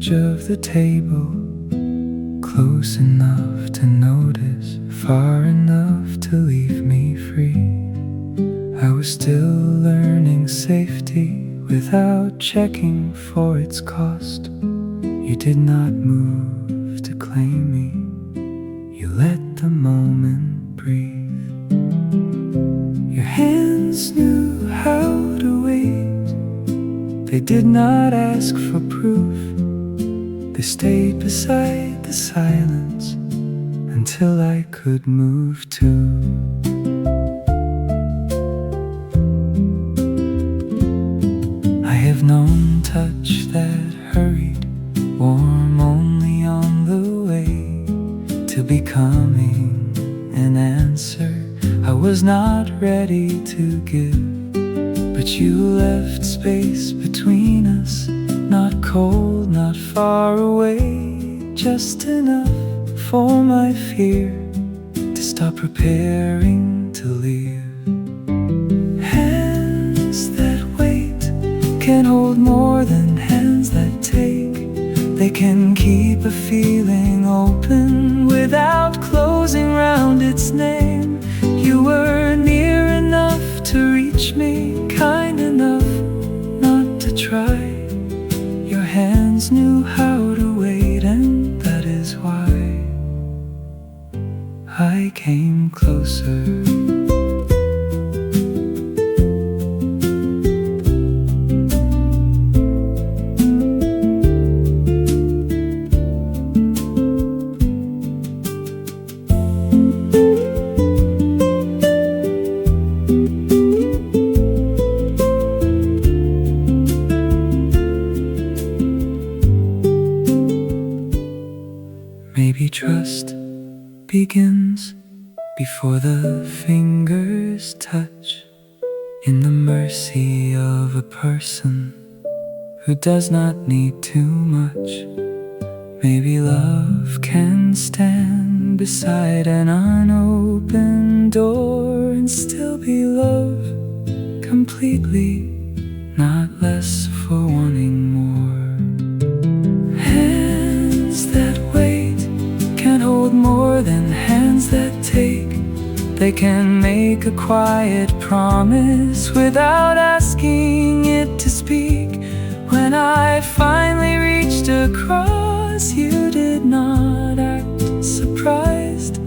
edge of the table, close enough to notice, far enough to leave me free. I was still learning safety without checking for its cost. You did not move to claim me, you let the moment breathe. Your hands knew how to wait, they did not ask for proof. They stayed beside the silence until I could move too. I have known touch that hurried, warm only on the way to becoming an answer I was not ready to give. But you left space between us, not cold, not far away, just enough for my fear to stop preparing to leave. Hands that wait can hold more than hands that take. They can keep a feeling open without closing round its name. You were near enough to reach me, kind enough not to try. Your hands knew how to wait, and that is why I came closer. Maybe trust begins before the fingers touch, in the mercy of a person who does not need too much. Maybe love can stand beside an unopened door and still be love completely, not less for wanting more. Hands that wait can hold more than hands that take. They can make a quiet promise without asking it to speak. When I finally reached across, you did not act surprised.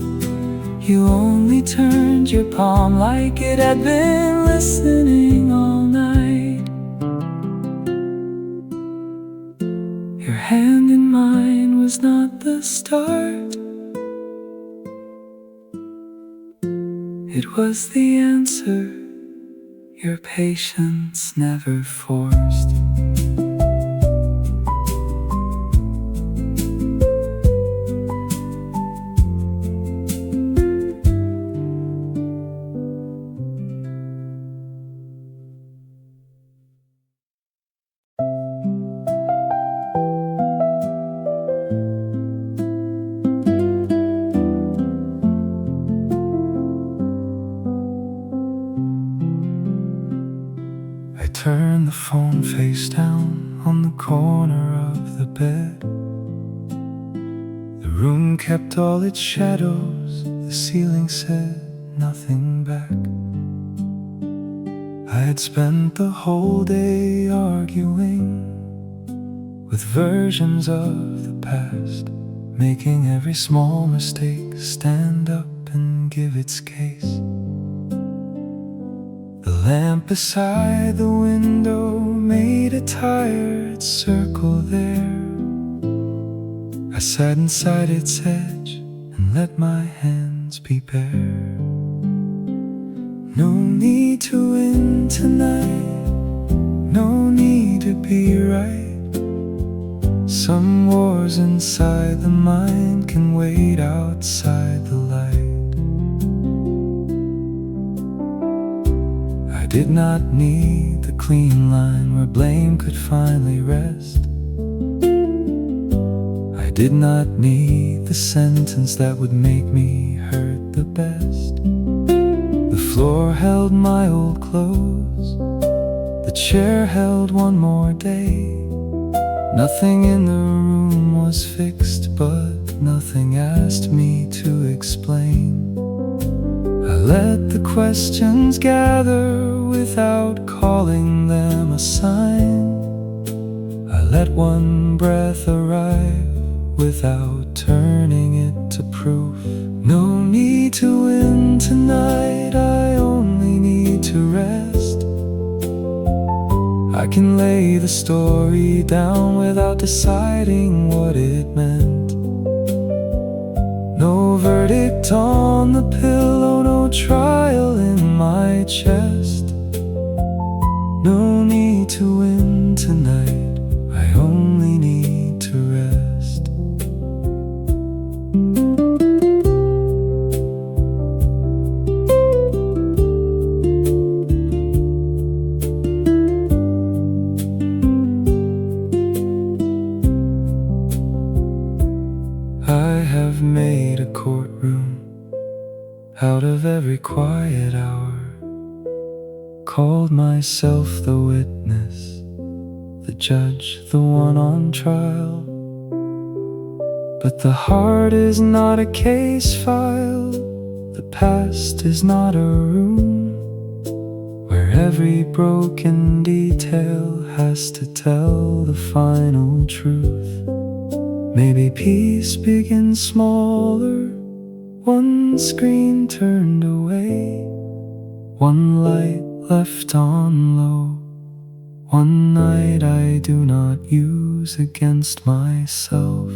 You only turned your palm like it had been listening all night. Your hand in mine was not the start, it was the answer your patience never forced. Turn the phone face down on the corner of the bed. The room kept all its shadows, the ceiling said nothing back. I had spent the whole day arguing with versions of the past, making every small mistake stand up and give its case. The lamp beside the window made a tired circle there. I sat inside its edge and let my hands be bare. No need to win tonight, no need to be right. Some wars inside the mind can wait outside the light. I did not need the clean line where blame could finally rest. I did not need the sentence that would make me hurt the best. The floor held my old clothes, the chair held one more day. Nothing in the room was fixed, but nothing asked me to explain. I let the questions gather without calling them a sign. I let one breath arrive without turning it to proof. No need to win tonight, I only need to rest. I can lay the story down without deciding what it meant. No verdict on the pillow, no trial in my chest. No need to win tonight, I only need to rest. I have made a courtroom out of every quiet hour, called myself the witness, the judge, the one on trial. But the heart is not a case file, the past is not a room where every broken detail has to tell the final truth. Maybe peace begins smaller, one screen turned away, one light left on low, one night I do not use against myself.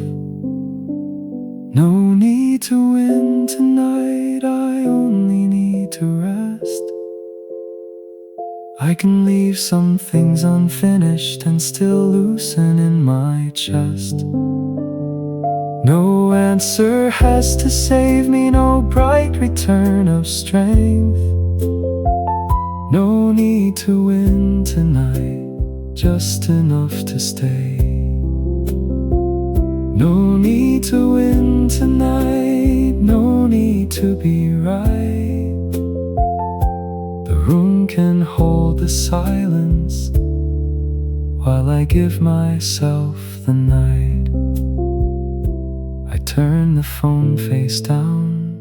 No need to win tonight, I only need to rest. I can leave some things unfinished and still loosen in my chest. No answer has to save me, no bright return of strength. No need to win tonight, just enough to stay. No need to win tonight, no need to be right. The room can hold the silence while I give myself the night. I turn the phone face down,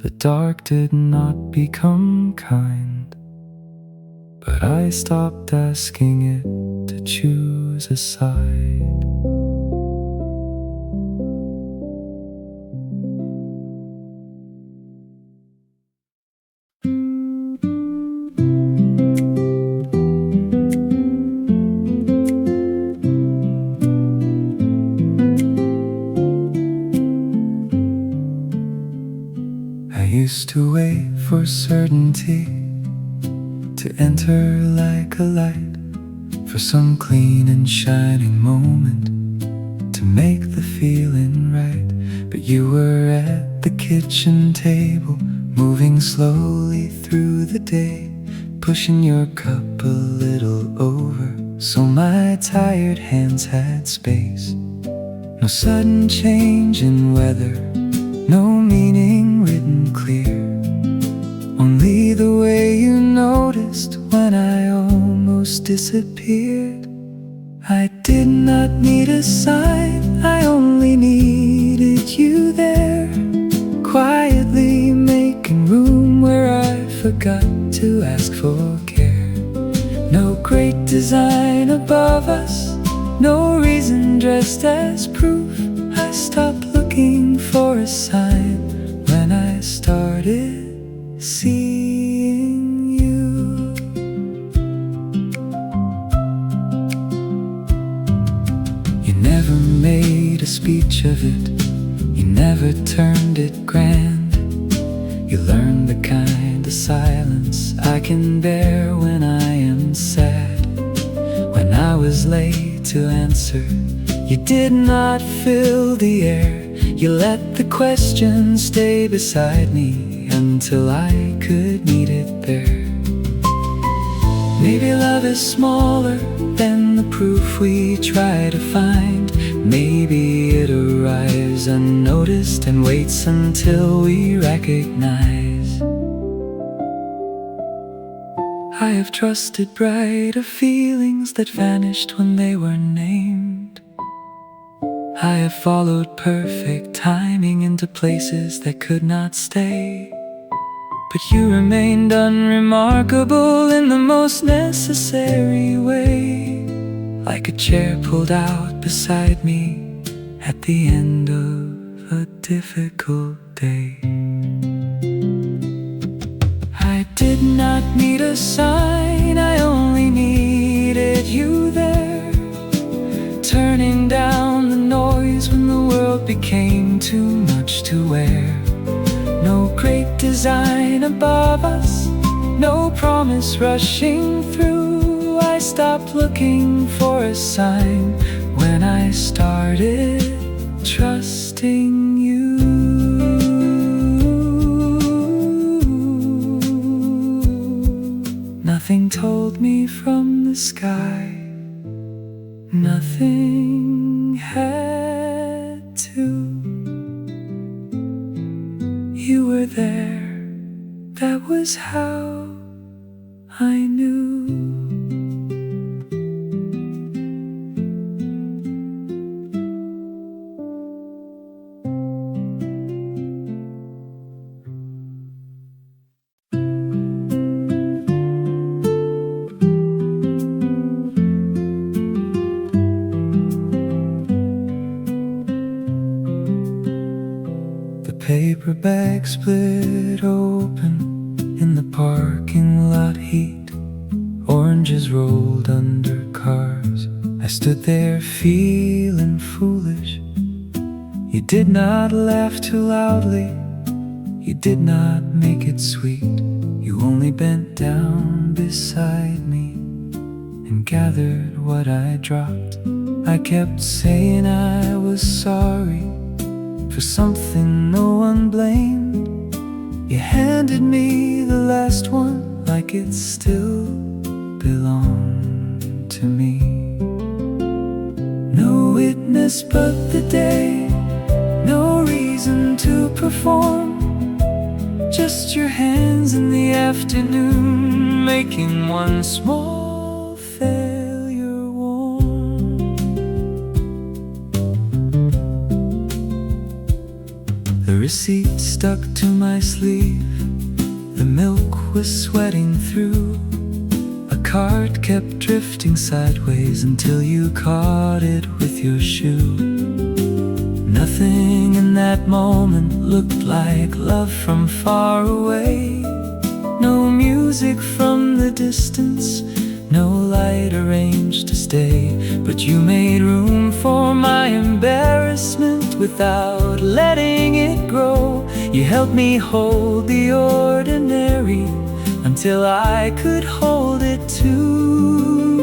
the dark did not become kind, but I stopped asking it to choose a side. I used to wait for certainty to enter like a light, for some clean and shining moment to make the feeling right. But you were at the kitchen table, moving slowly through the day, pushing your cup a little over so my tired hands had space. No sudden change in weather, no meaning written clear, only the way you noticed when I almost disappeared. I did not need a sign, I only needed you there, quietly making room where I forgot to ask for care. No great design above us, no reason dressed as proof. I stopped looking for a sign when I started seeing you. You never made a speech of it, you never turned it grand. You learned the kind of silence I can bear when I am sad. When I was late to answer, you did not fill the air. You let the question stay beside me until I could meet it there. Maybe love is smaller than the proof we try to find. Maybe it arrives unnoticed and waits until we recognize. I have trusted brighter feelings that vanished when they were named. I have followed perfect timing into places that could not stay. But you remained unremarkable in the most necessary way, like a chair pulled out beside me at the end of a difficult day. I did not need a sign, I only needed you there, turning down the noise when the world became too much to wear. No great design above us, no promise rushing through. I stopped looking for a sign when I started trusting you. Nothing told me from the sky, nothing had to. You were there, that was how I knew. Paper bag split open in the parking lot heat. Oranges rolled under cars. I stood there feeling foolish. You did not laugh too loudly, you did not make it sweet. You only bent down beside me and gathered what I dropped. I kept saying I was sorry for something no one blamed. You handed me the last one like it still belonged to me. No witness but the day, no reason to perform, just your hands in the afternoon making one small failure warm. The receipt stuck to my sleeve, the milk was sweating through. A card kept drifting sideways until you caught it with your shoe. Nothing in that moment looked like love from far away. No music from the distance, no light arranged to stay. But you made room for my embarrassment without letting it grow. You helped me hold the ordinary until I could hold it too.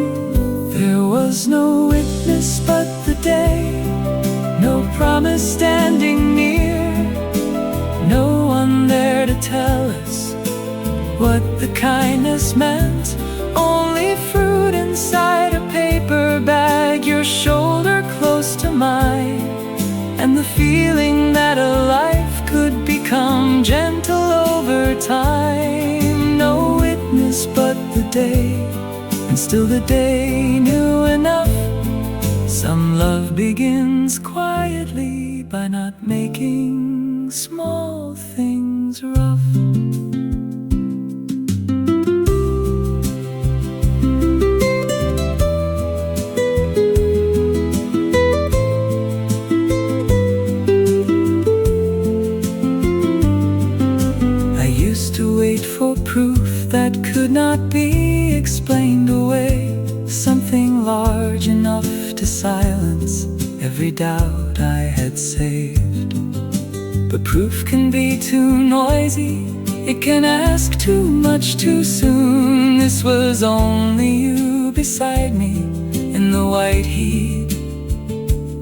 There was no witness but the day, no promise standing near, no one there to tell us what the kindness meant. Only fruit inside a paper bag, your shoulder close to mine, and the feeling that a life could become gentle over time. No witness but the day, and still the day knew enough. Some love begins quietly by not making small things rough. I used to wait for proof that could not be explained away, something large enough to silence every doubt I had saved. But proof can be too noisy, it can ask too much too soon. This was only you beside me in the white heat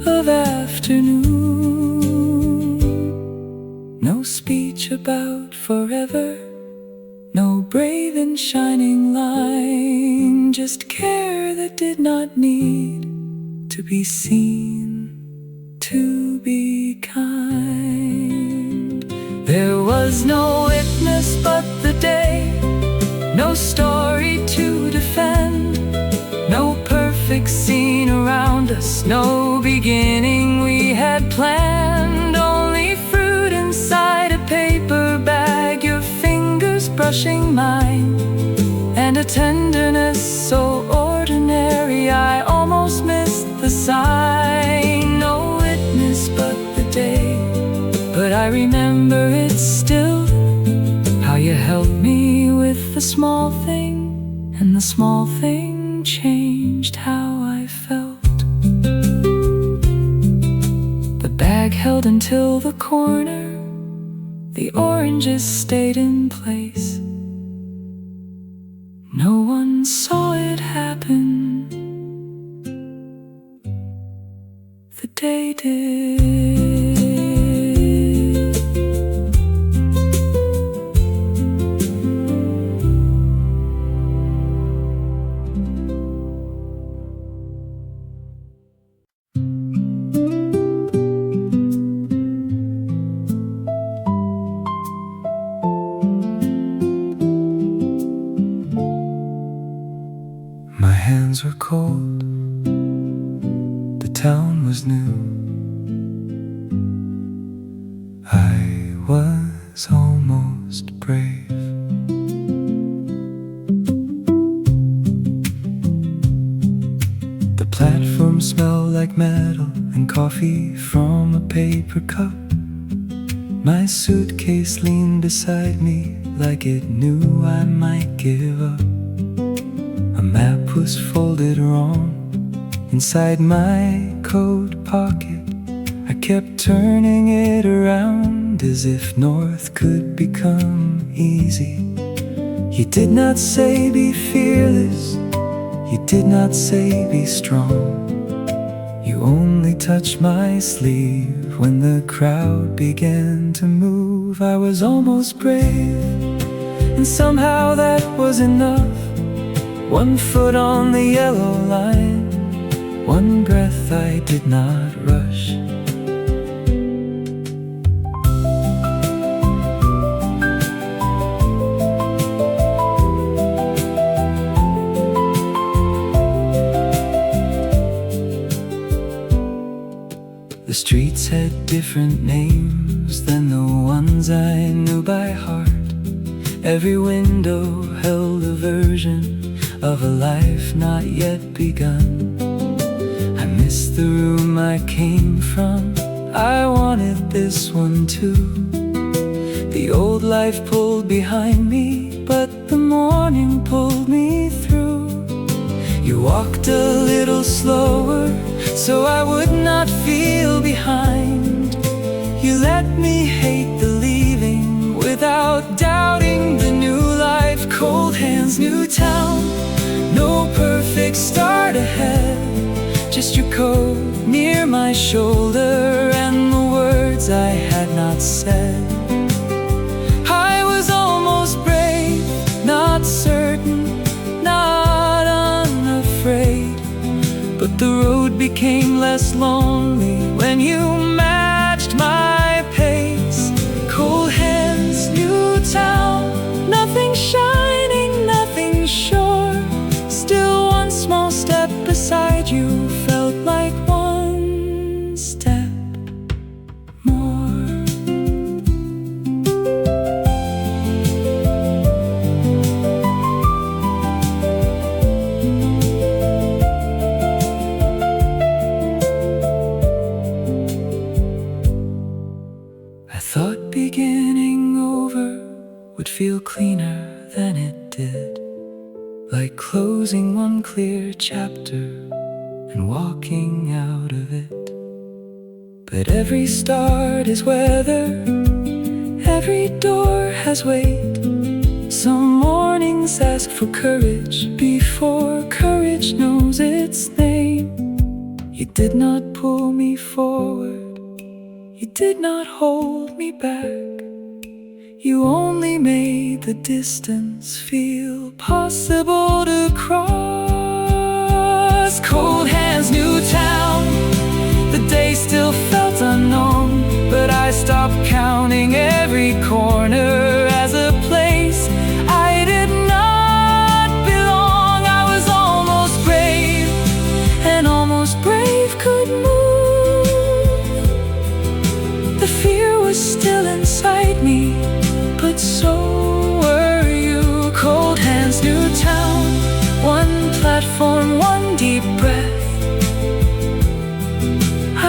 of afternoon. No speech about forever, no brave and shining line, just care that did not need to be seen, to be kind. There was no witness but the day, no story to perfect scene around us, no beginning we had planned, only fruit inside a paper bag, your fingers brushing mine, and a tenderness so ordinary I almost missed the sign. No witness but the day, but I remember it still, how you helped me with the small thing, and the small thing changed how I felt. The bag held until the corner, the oranges stayed in place. No one saw it happen, the day did. My hands were cold, the town was new, I was almost brave. The platform smelled like metal and coffee from a paper cup. My suitcase leaned beside me like it knew I might give up. A map was folded wrong inside my coat pocket. I kept turning it around as if north could become easy. You did not say be fearless, you did not say be strong. You only touched my sleeve when the crowd began to move. I was almost brave, and somehow that was enough. One foot on the yellow line, one breath I did not rush. The streets had different names than the ones I knew by heart. Every window held a version of a life not yet begun. I missed the room I came from, I wanted this one too. The old life pulled behind me, but the morning pulled me through. You walked a little slower, so I would not feel behind. You let me hate the leaving without doubting the new life. Cold hands, new town, no perfect start ahead, just your coat near my shoulder and the words I had not said. I was almost brave, not certain, not unafraid, but the road became less lonely when you matched my pace. Cold hands, new town, nothing shining, nothing sure. Still one small step beside you felt like one step more. I thought beginning over would feel cleaner than it did, like closing one clear chapter and walking out of it. But every start is weather, every door has weight. Some mornings ask for courage before courage knows its name. You did not pull me forward, you did not hold me back. You only made the distance feel possible to cross. Cold hands, new town, the day still felt unknown, but I stopped counting every corner as a place I did not belong. I was almost brave, could move. The fear was still inside me, but so were you. Cold hands, new town, one platform, one deep breath.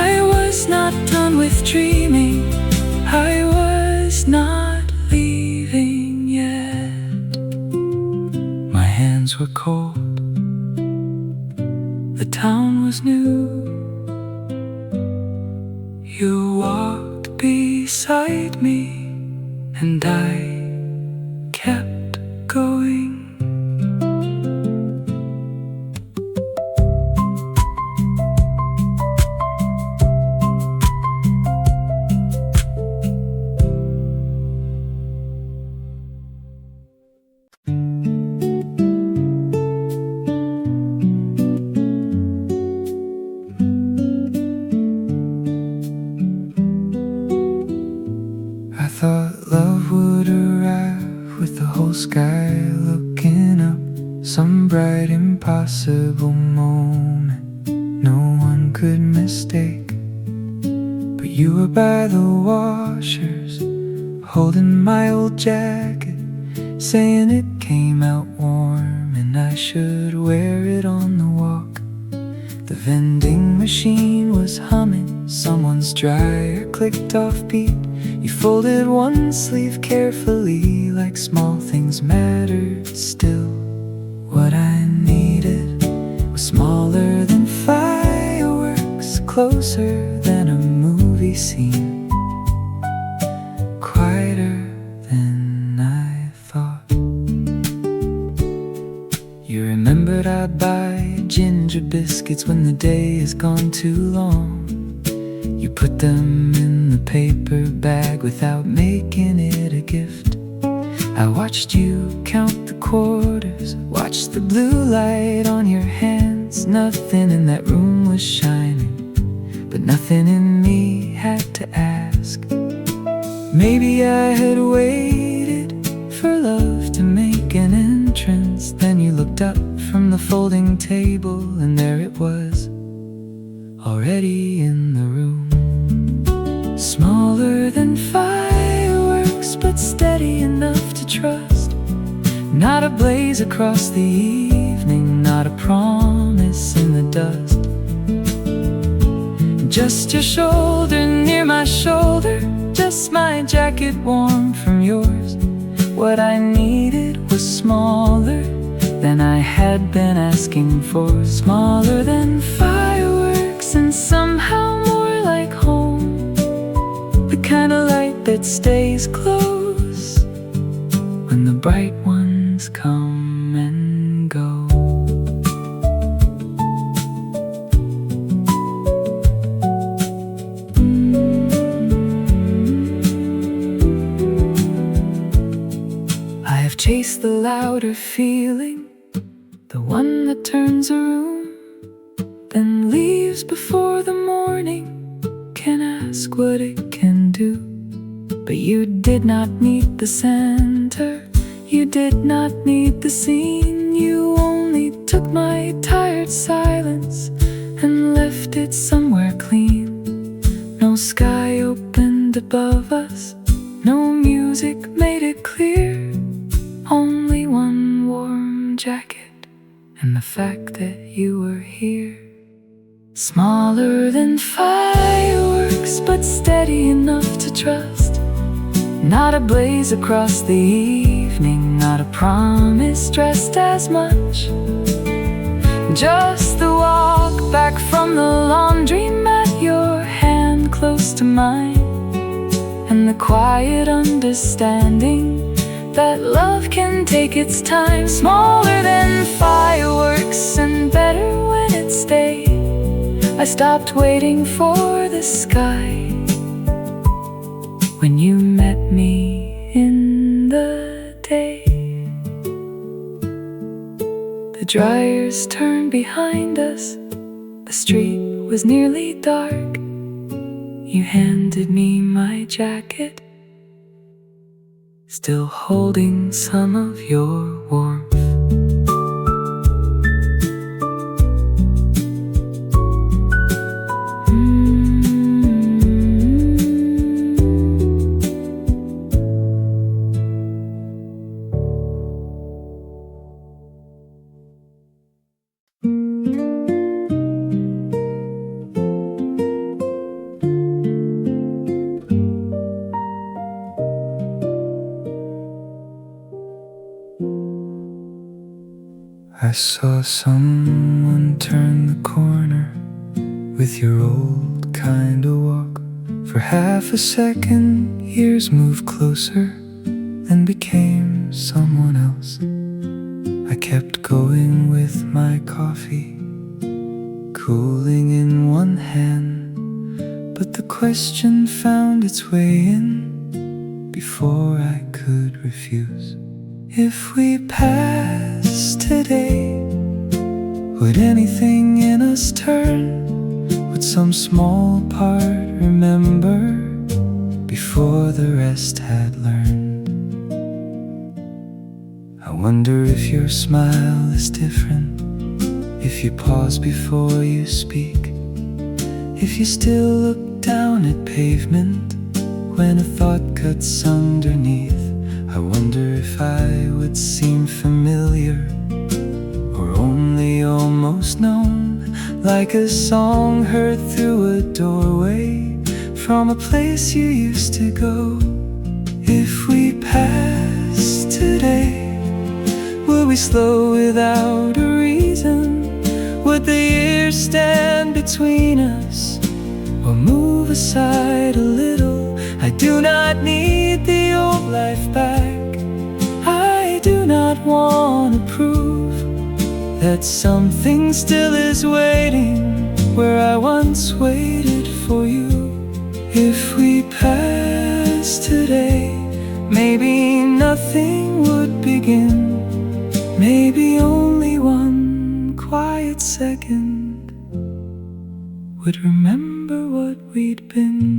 I was not done with dreaming, I was not leaving yet. My hands were cold, the town was new. You walked beside me, and I kept going. I thought love would arrive with the whole sky looking up, some bright impossible moment no one could mistake. But you were by the washers, holding my old jacket, saying it came out warm and I should wear it on the walk. The vending machine was humming, someone's dryer clicked off beat. You folded one sleeve carefully, like small things mattered still. What I needed was smaller than fireworks, closer than a movie scene, quieter than I thought. You remembered I'd buy ginger biscuits when the day has gone too long. You put them in the paper bag without making it a gift. I watched you count the quarters, watched the blue light on your hands. Nothing in that room was shining, but nothing in me had to ask. Maybe I had waited for love to make an entrance. Then you looked up from the folding table, and there it was, already in the room. Smaller than fireworks, but steady enough to trust. Not a blaze across the evening, not a promise in the dust. Just your shoulder near my shoulder, just my jacket warm from yours. What I needed was smaller than I had been asking for. Smaller than fireworks and somehow more like home. The kind of light that stays close when the bright ones come and go. I have chased the louder feeling, the one that turns a room, then leaves before the morning can ask what it can do. But you did not need the center, you did not need the scene. You only took my tired silence and left it somewhere clean. No sky opened above us, no music made it clear. Only one warm jacket and the fact that you were here. Smaller than fireworks, but steady enough to trust. Not a blaze across the evening, not a promise dressed as much. Just the walk back from the laundromat, your hand close to mine, and the quiet understanding that love can take its time. Smaller than fireworks and better when it stayed. I stopped waiting for the sky when you met me in the day. The dryers turned behind us, the street was nearly dark. You handed me my jacket, still holding some of your warmth. I saw someone turn the corner with your old kind of walk. For half a second, years moved closer and became someone else. I kept going with my coffee, cooling in one hand, but the question found its way in before I could refuse. If we passed today, would anything in us turn? Would some small part remember before the rest had learned? I wonder if your smile is different, if you pause before you speak, if you still look down at pavement when a thought cuts underneath. I wonder if I would seem familiar or only almost known, like a song heard through a doorway from a place you used to go. If we passed today, would we slow without a reason? Would the years stand between us or move aside a little? I do not need the old life back. I do not want to prove that something still is waiting where I once waited for you. If we passed today, maybe nothing would begin. Maybe only one quiet second would remember what we'd been.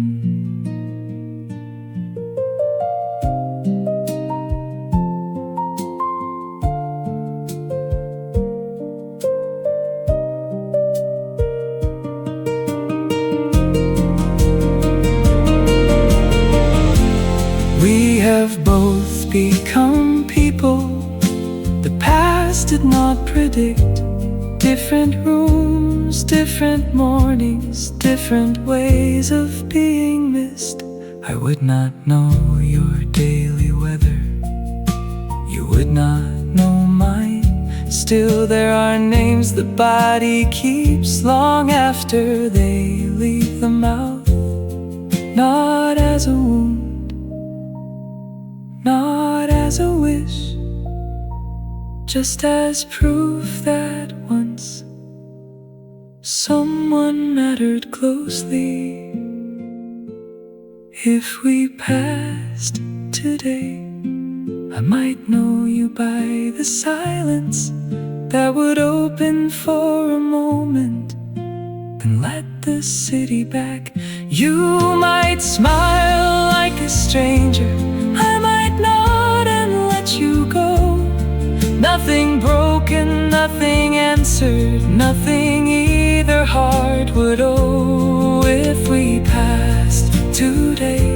We have both become people the past did not predict. Different rooms, different mornings, different ways of being missed. I would not know your daily weather, you would not know mine. Still there are names the body keeps long after they leave the mouth. Not as a wound, not as a wish, just as proof that once someone mattered closely. If we passed today, I might know you by the silence that would open for a moment, then let the city back. You might smile like a stranger, I might nod and let you go. Nothing broken, nothing answered, nothing either heart would owe. If we passed today,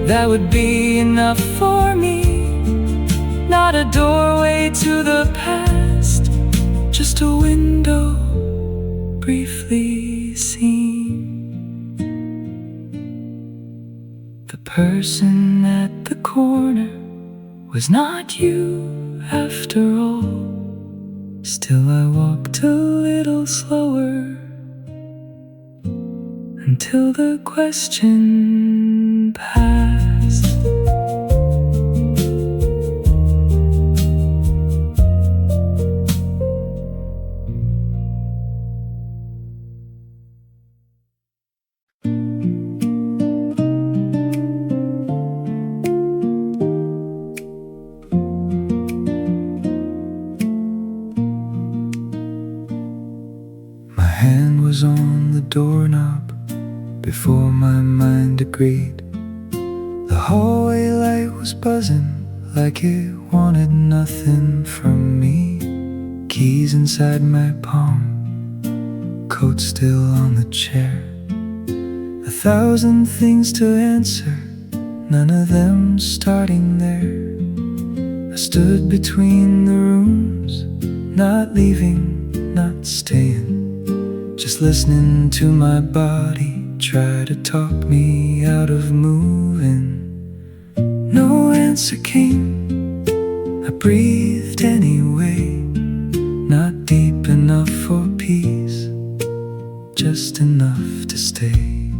that would be enough for me. Not a doorway to the past, just a window briefly seen. The person at the corner was not you after all. Still I walked a little slower until the question passed. Was on the doorknob before my mind agreed. The hallway light was buzzing like it wanted nothing from me. Keys inside my palm, coat still on the chair. 1,000 things to answer, none of them starting there. I stood between the rooms, not leaving, not staying, just listening to my body try to talk me out of moving. No answer came, I breathed anyway. enough for peace, just enough to stay.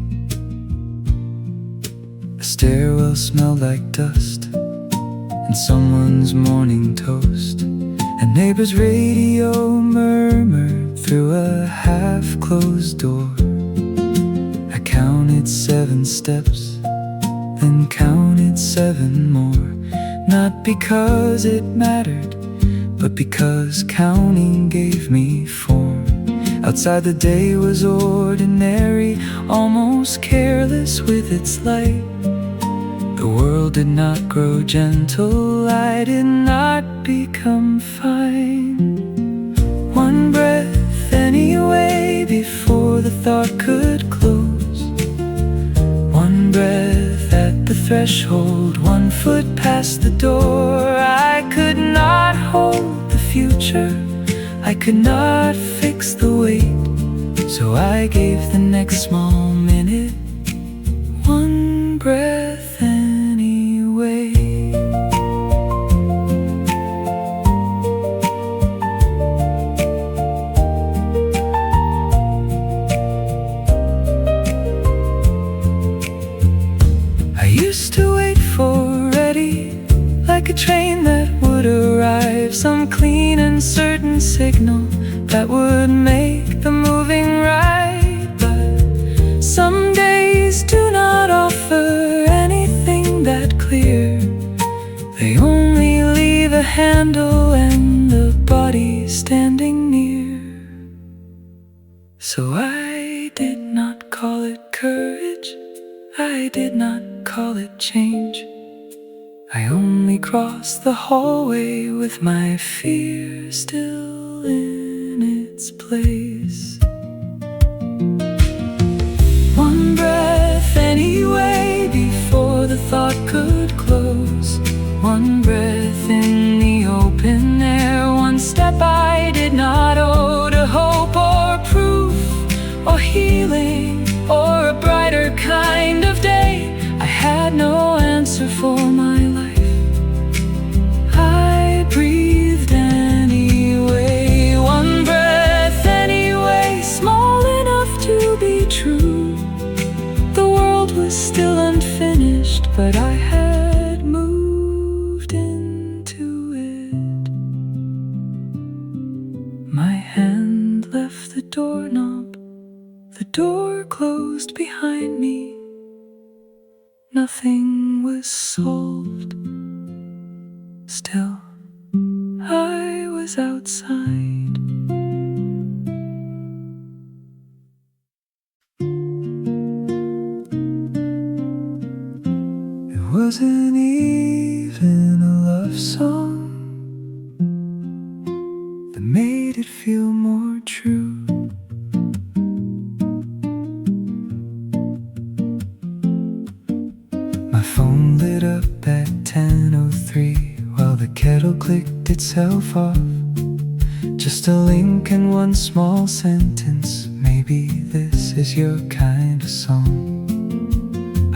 A stairwell smelled like dust and someone's morning toast. A neighbor's radio murmured through a half-closed door. I counted 7 steps, then counted 7 more. Not because it mattered, but because counting gave me form. Outside the day was ordinary, almost careless with its light. The world did not grow gentle, I did not become fine. One breath anyway before the thought could close. One breath at the threshold, 1 foot past the door. I could not hold the future, I could not fix the wait. So I gave the next small minute 1 breath anyway. I used to wait for ready, like a train that would arrive, some clean and certain signal that would make the moving right. But some days do not offer anything that clear. They only leave a handle and the body standing near. So I did not call it courage, I did not call it change. I only crossed the hallway with my fear still in its place. 1 breath anyway before the thought could close. 1 breath in the open air, 1 step I did not owe to hope or proof or healing or a brighter kind of day. I had no answer for my life. I breathed anyway. 1 breath anyway, small enough to be true. The world was still unfinished, but I had moved into it. My hand left the doorknob, the door closed behind me. Nothing was solved. Still, I was outside. It wasn't even a love song that made it feel more true. My phone lit up at 10:03 while the kettle clicked itself off. Just a link and 1 small sentence. Maybe this is your kind of song.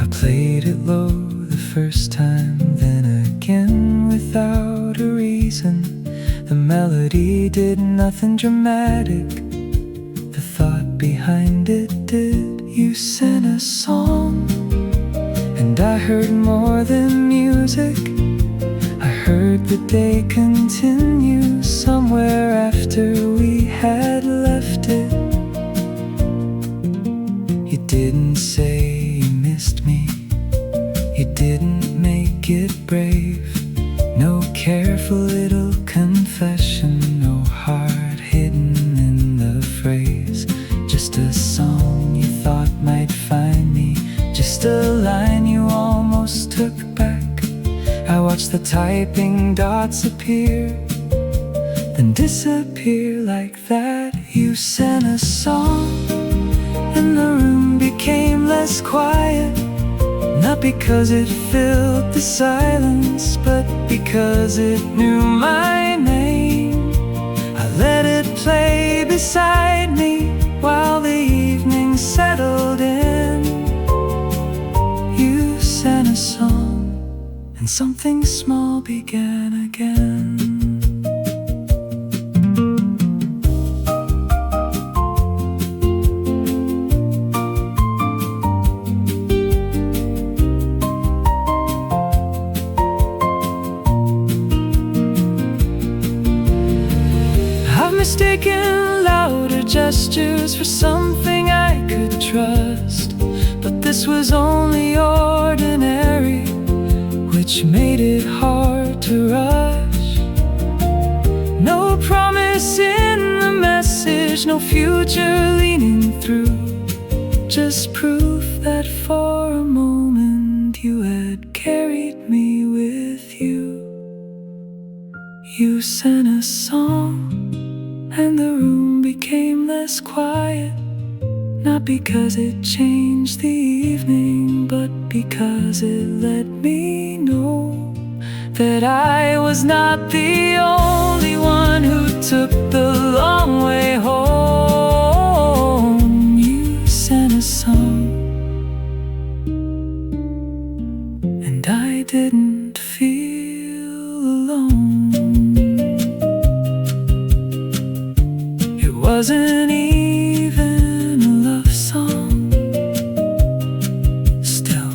I played it low the first time, then again without a reason. The melody did nothing dramatic, the thought behind it did. You sent a song, and I heard more than music. I heard the day continue somewhere after we had left it. You didn't say you missed me, you didn't make it brave. No careful little confession, no heart hidden in the phrase. Just a song you thought might find me, just a line you almost took back. I watched the typing dots appear, then disappear like that. You sent a song, and the room became less quiet. Not because it filled the silence, but because it knew my name. I let it play beside me while the evening settled in. You sent a song, and something small began again. which made it hard to rush. No promise in the message, no future leaning through, just proof that for a moment you had carried me with you. You sang a song and the room became less quiet, not because it changed the evening, but because it let me know that I was not the only one who took the long way home. You sang a song and I didn't feel alone. It wasn't even a love song. Still,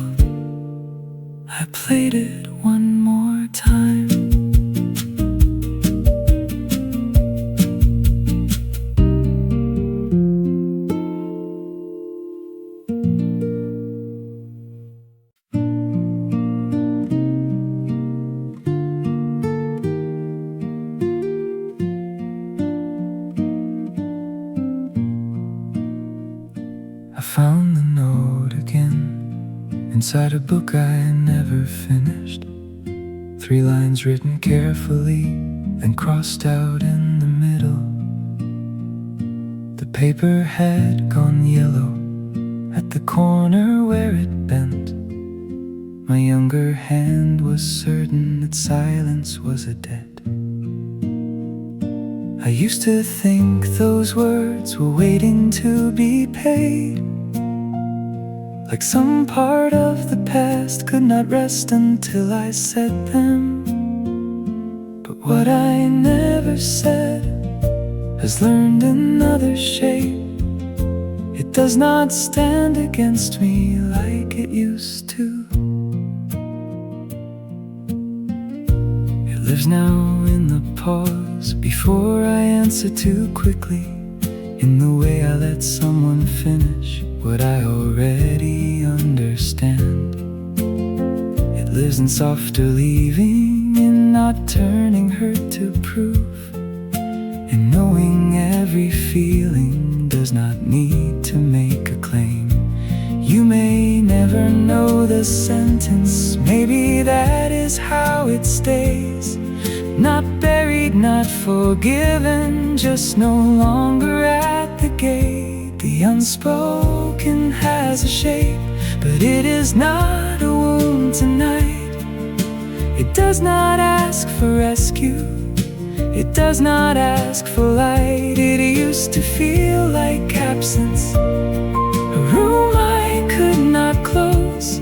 I played it one more time. I found the note again inside a book I never finished. 3 lines written carefully, then crossed out in the middle. The paper had gone yellow at the corner where it bent. My younger hand was certain that silence was a debt. I used to think those words were waiting to be paid, like some part of the past could not rest until I said them. But what I never said has learned another shape. It does not stand against me like it used to. It lives now in the pause before I answer too quickly, in the way I let someone finish what I already understand. It lives in softer leaving, in not turning hurt to proof, in knowing every feeling does not need to make a claim. You may never know the sentence, maybe that is how it stays. Not buried, not forgiven, just no longer at the gate. The unspoken has a shape, but it is not a wound tonight. It does not ask for rescue, it does not ask for light. It used to feel like absence, a room I could not close.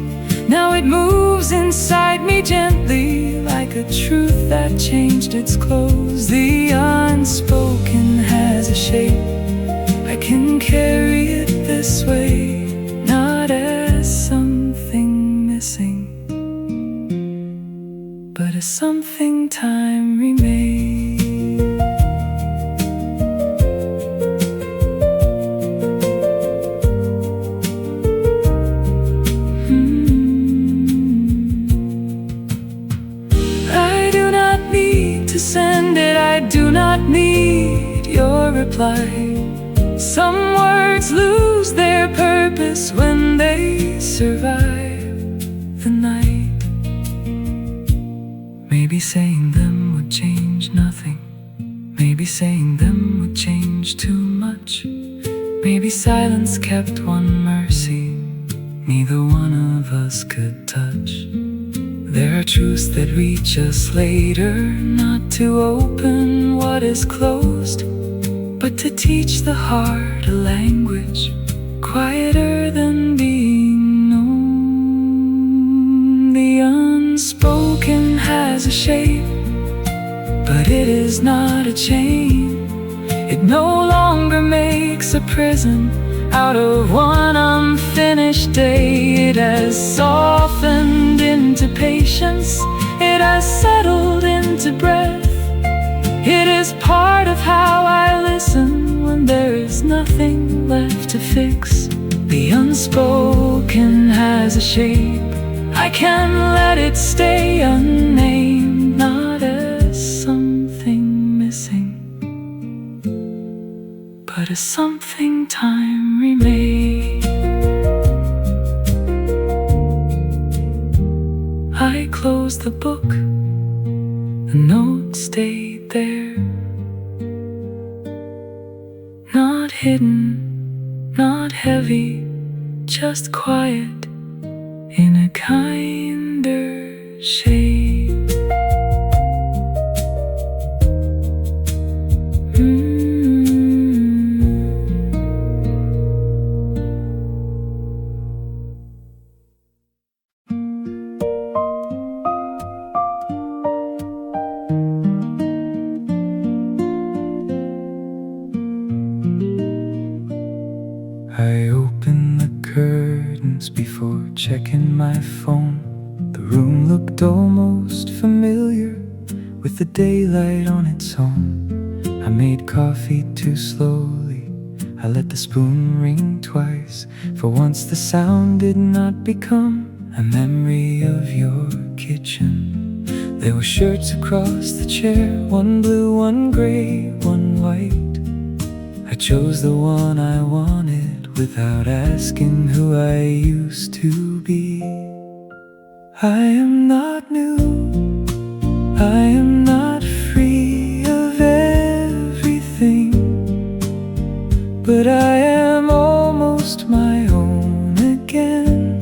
Now it moves inside me gently, like a truth that changed its clothes. The unspoken has a shape, I can carry it this way, not as something missing, but as something time remade. I do not need to send it, I do not need your reply. Some words lose their purpose when they survive the night. Maybe saying them would change nothing, maybe saying them would change too much. Maybe silence kept one mercy neither one of us could touch. There are truths that reach us later, not to open what is closed, but to teach the heart a language quieter than being known. The unspoken has a shape, but it is not a chain. It no longer makes a prison out of one unfinished day. It has softened into patience, it has settled into breath. It is part of how I listen when there is nothing left to fix. The unspoken has a shape, I can't let it stay unnamed, not as something missing, but as something time remade. I closed the book, the note stayed there, not hidden, not heavy, just quiet in a kinder shade. I opened the curtains before checking my phone. The room looked almost familiar with the daylight on its own. I made coffee too slowly, I let the spoon ring twice. For once the sound did not become a memory of your kitchen. There were shirts across the chair, one blue, one gray, one white. I chose the one I wanted without asking who I used to be. I am not new, I am not free of everything, but I am almost my own again.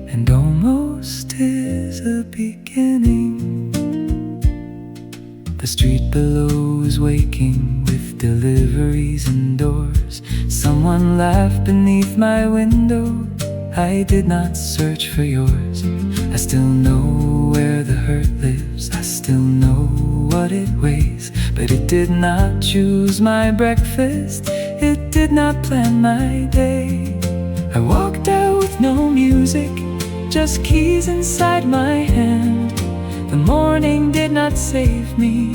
And almost is a beginning. The street below is waking with deliveries indoors. Someone laughed beneath my window. I did not search for yours. I still know where the hurt lives, I still know what it weighs. But it did not choose my breakfast, it did not plan my day. I walked out with no music, just keys inside my hand. The morning did not save me,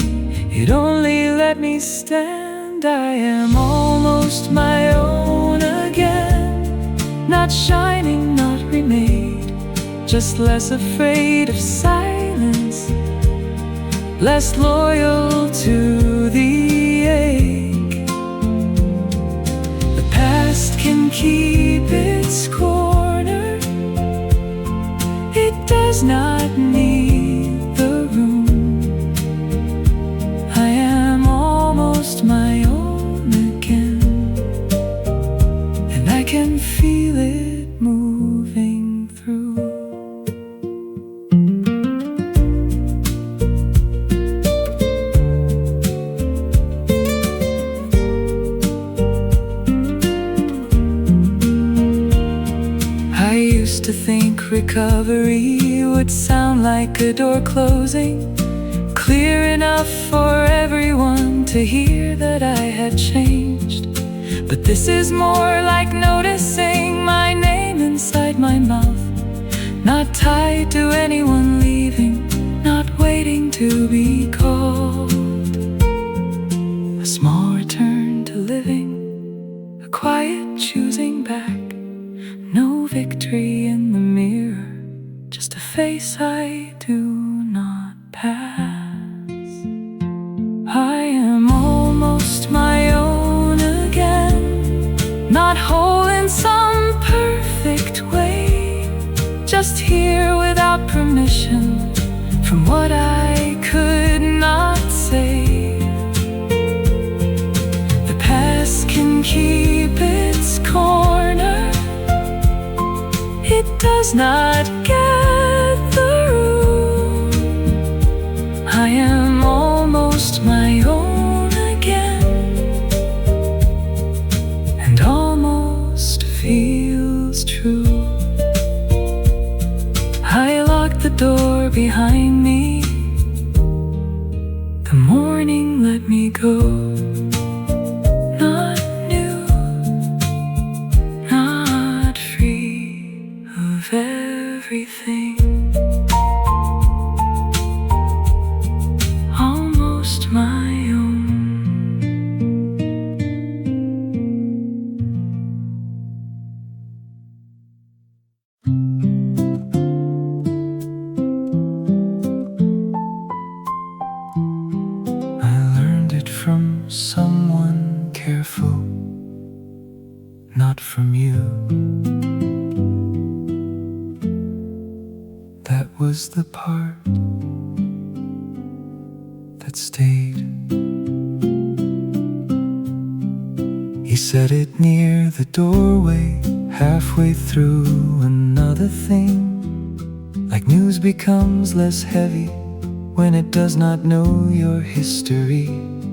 it only let me stand. I am almost my own again, not shining, not remade, just less afraid of silence, less loyal to the ache. The past can keep its corner, it does not need the room. I am almost my own again, and I can feel it moving through. I used to think recovery would sound like a door closing, clear enough for everyone to hear that I had changed. But this is more like noticing my name inside my mouth, not tied to anyone leaving, not waiting to be called. A small return to living, a quiet choosing back. No victory in the mirror, just a face I do not pass. I am almost my own again, not whole in some perfect way, just here without permission from what I could not say. The past can keep its corner, it does not get the room. I am almost my own again, and almost feels true. I locked the door behind me, the morning let me go. Not new, not free of everything, almost my own. not from you. That was the part that stayed. He said it near the doorway, halfway through another thing. Like news becomes less heavy when it does not know your history.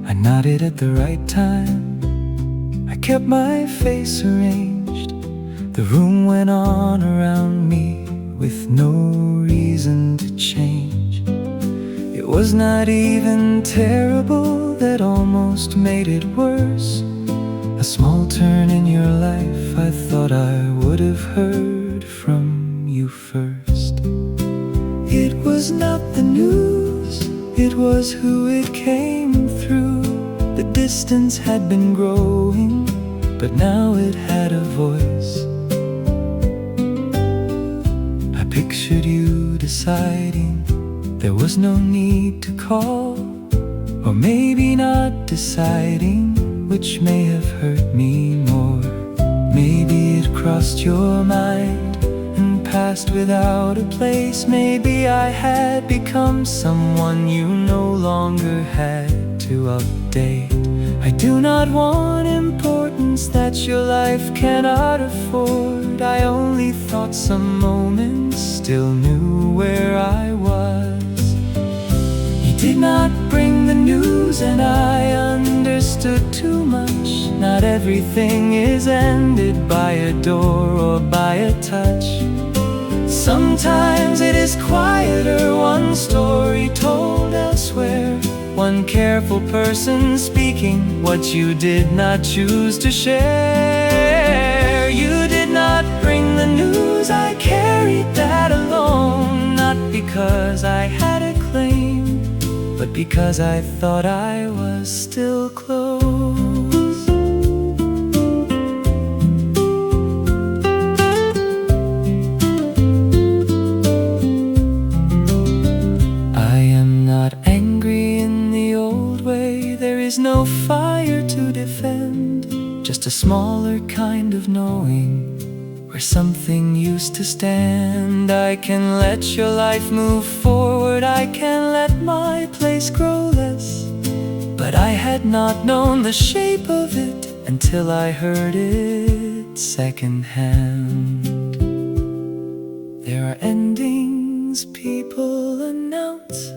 I nodded at the right time, I kept my face arranged. The room went on around me with no reason to change. It was not even terrible, that almost made it worse. A small turn in your life, I thought I would have heard from you first. It was not the news, it was who it came through. The distance had been growing, but now it had a voice. I pictured you deciding there was no need to call, or maybe not deciding, which may have hurt me more. Maybe it crossed your mind and passed without a place. Maybe I had become someone you no longer had to update. I do not want importance that your life cannot afford. I only thought some moments still knew where I was. He did not bring the news and I understood too much. Not everything is ended by a door or by a touch. Sometimes it is quieter, one story told elsewhere, one careful person speaking what you did not choose to share. You did not bring the news, I carried that alone. Not because I had a claim, but because I thought I was still close. I am not angry in the old way. There is no fire to defend, just a smaller kind of knowing where something used to stand. I can let your life move forward, I can let my place grow less. But I had not known the shape of it until I heard it secondhand. There are endings people announce.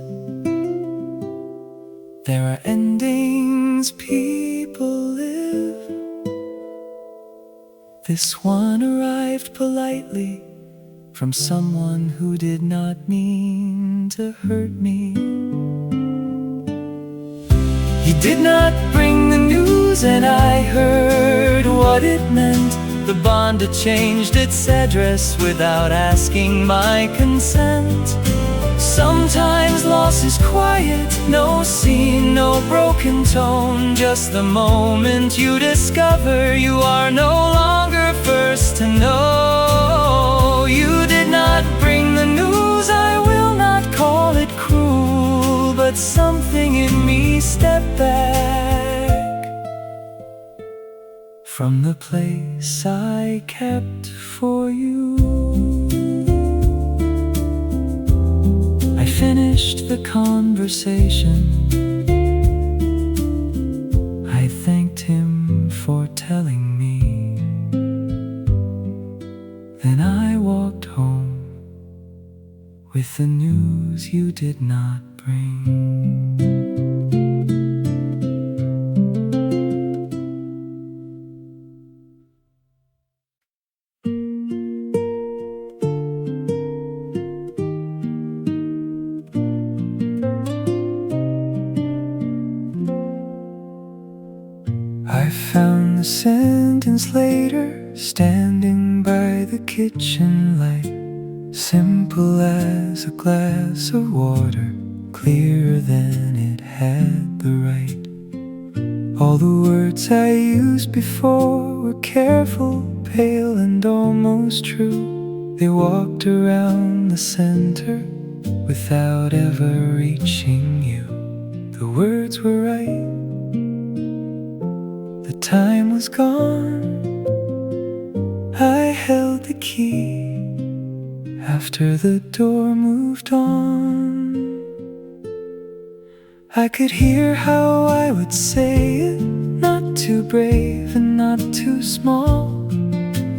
There are endings people live. This one arrived politely from someone who did not mean to hurt me. He did not bring the news and I heard what it meant. The bond had changed its address without asking my consent. Sometimes loss is quiet, no scene, no broken tone. Just the moment you discover you are no longer first to know. You did not bring the news, I will not call it cruel, but something in me stepped back from the place I kept for you. I finished the conversation. I thanked him for telling me. Then I walked home with the news you did not bring. I found the sentence later, standing by the kitchen light, simple as a glass of water, clearer than it had the right. All the words I used before were careful, pale and almost true. They walked around the center without ever reaching you. The words were right, the time was gone, the key after the door moved on. I could hear how I would say it, not too brave and not too small,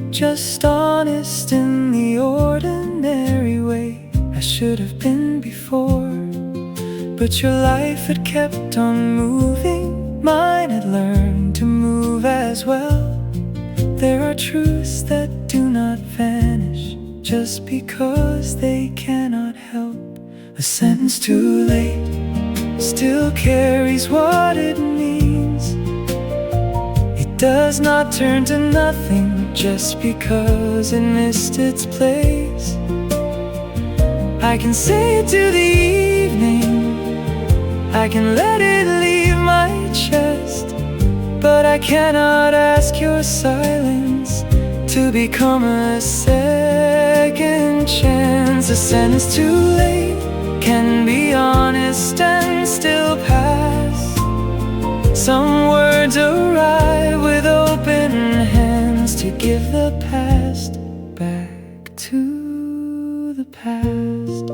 just honest in the ordinary way I should have been before. But your life had kept on moving, mine had learned to move as well. There are truths that do not vanish just because they cannot help. A sentence too late still carries what it means. It does not turn to nothing just because it missed its place. I can say it to the evening, I can let it leave my chest, but I cannot ask your silence to become a second chance. A sentence too late can be honest and still pass. Some words arrive with open hands to give the past back to the past.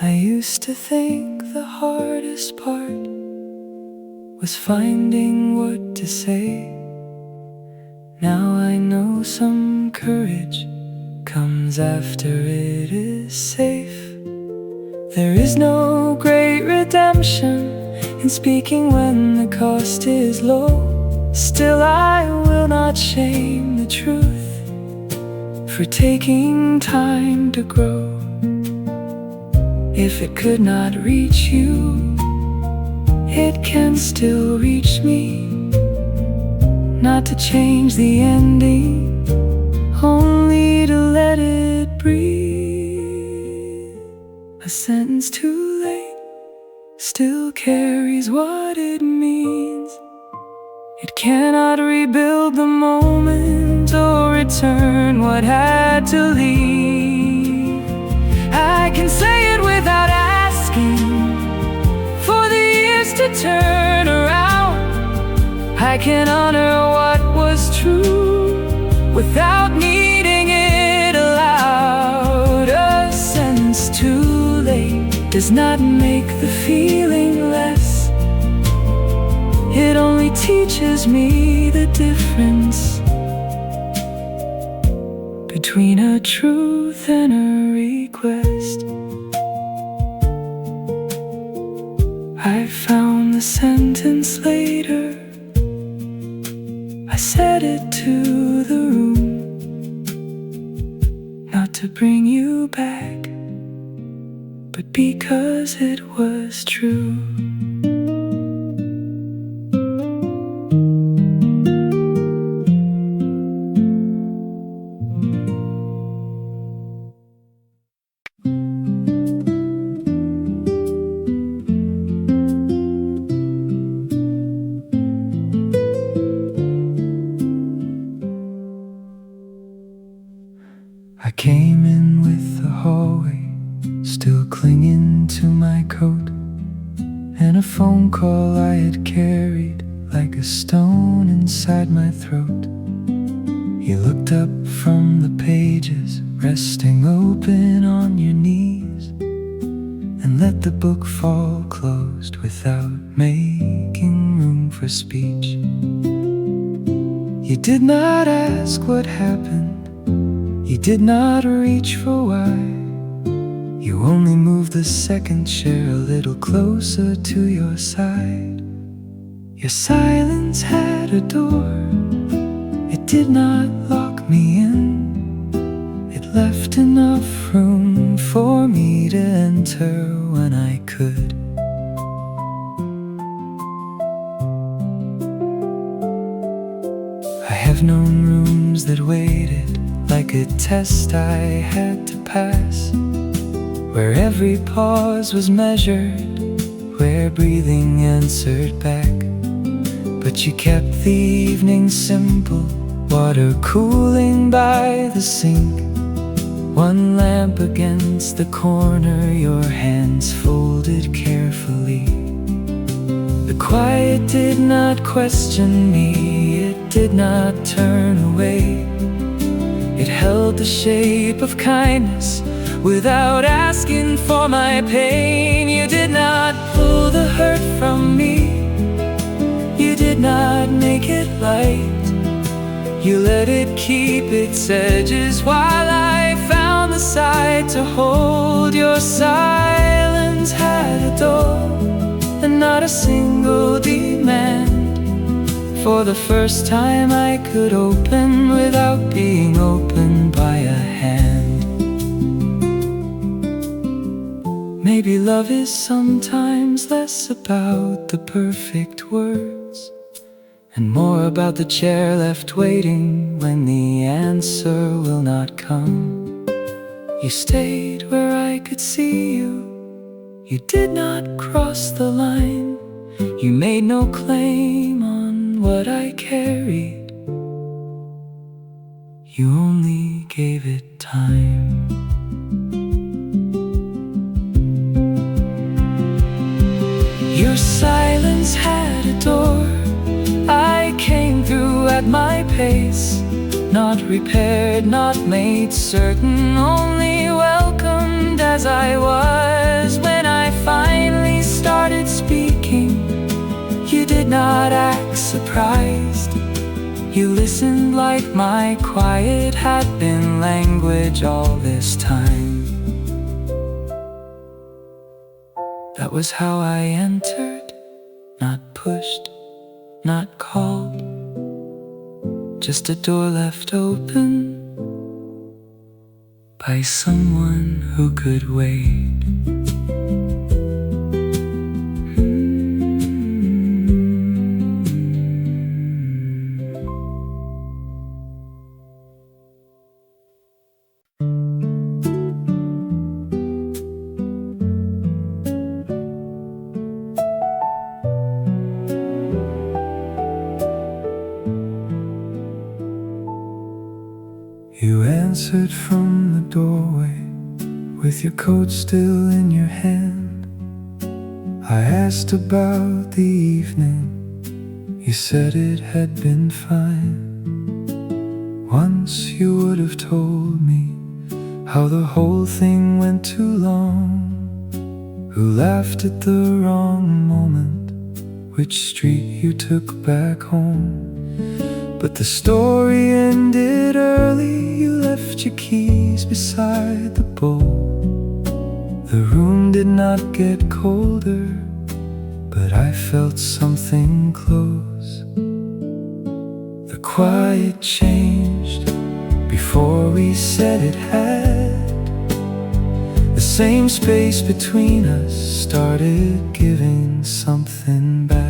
I used to think the hardest part was finding what to say. Now I know some courage comes after it is safe. There is no great redemption in speaking when the cost is low. Still I will not shame the truth for taking time to grow. If it could not reach you, it can still reach me. Not to change the ending, only to let it breathe. A sentence too late still carries what it means. It cannot rebuild the moment or return what had to leave. I can say it without asking for the years to turn around. I can honor what was true without needing it aloud. A sentence too late does not make the feeling less. It only teaches me the difference between a truth and a request. I found the sentence later. I said it to the room, not to bring you back, but because it was true. I came in with the hallway, still clinging to my coat, and a phone call I had carried like a stone inside my throat. You looked up from the pages, resting open on your knees, and let the book fall closed without making room for speech. You did not ask what happened, you did not reach for why. You only moved the second chair a little closer to your side. Your silence had a door, it did not lock me in. It left enough room for me to enter when I could. I have known rooms that waited like a test I had to pass, where every pause was measured, where breathing answered back. But you kept the evening simple, water cooling by the sink, one lamp against the corner, your hands folded carefully. The quiet did not question me, it did not turn away. It held the shape of kindness without asking for my pain. You did not pull the hurt from me, you did not make it light. You let it keep its edges while I found the side to hold. Your silence had a door and not a single demand. For the first time I could open without being opened by a hand. Maybe love is sometimes less about the perfect words and more about the chair left waiting when the answer will not come. You stayed where I could see you, you did not cross the line. You made no claim on what I carried, you only gave it time. Your silence had a door, I came through at my pace, not repaired, not made certain, only welcomed as I was. When I finally started speaking, you did not act surprised. You listened like my quiet had been language all this time. That was how I entered, not pushed, not called, just a door left open by someone who could wait. You answered from the doorway with your coat still in your hand. I asked about the evening, you said it had been fine. Once you would have told me how the whole thing went too long, who laughed at the wrong moment, which street you took back home. But the story ended early, you left your keys beside the bowl. The room did not get colder, but I felt something close. The quiet changed before we said it had. The same space between us started giving something back.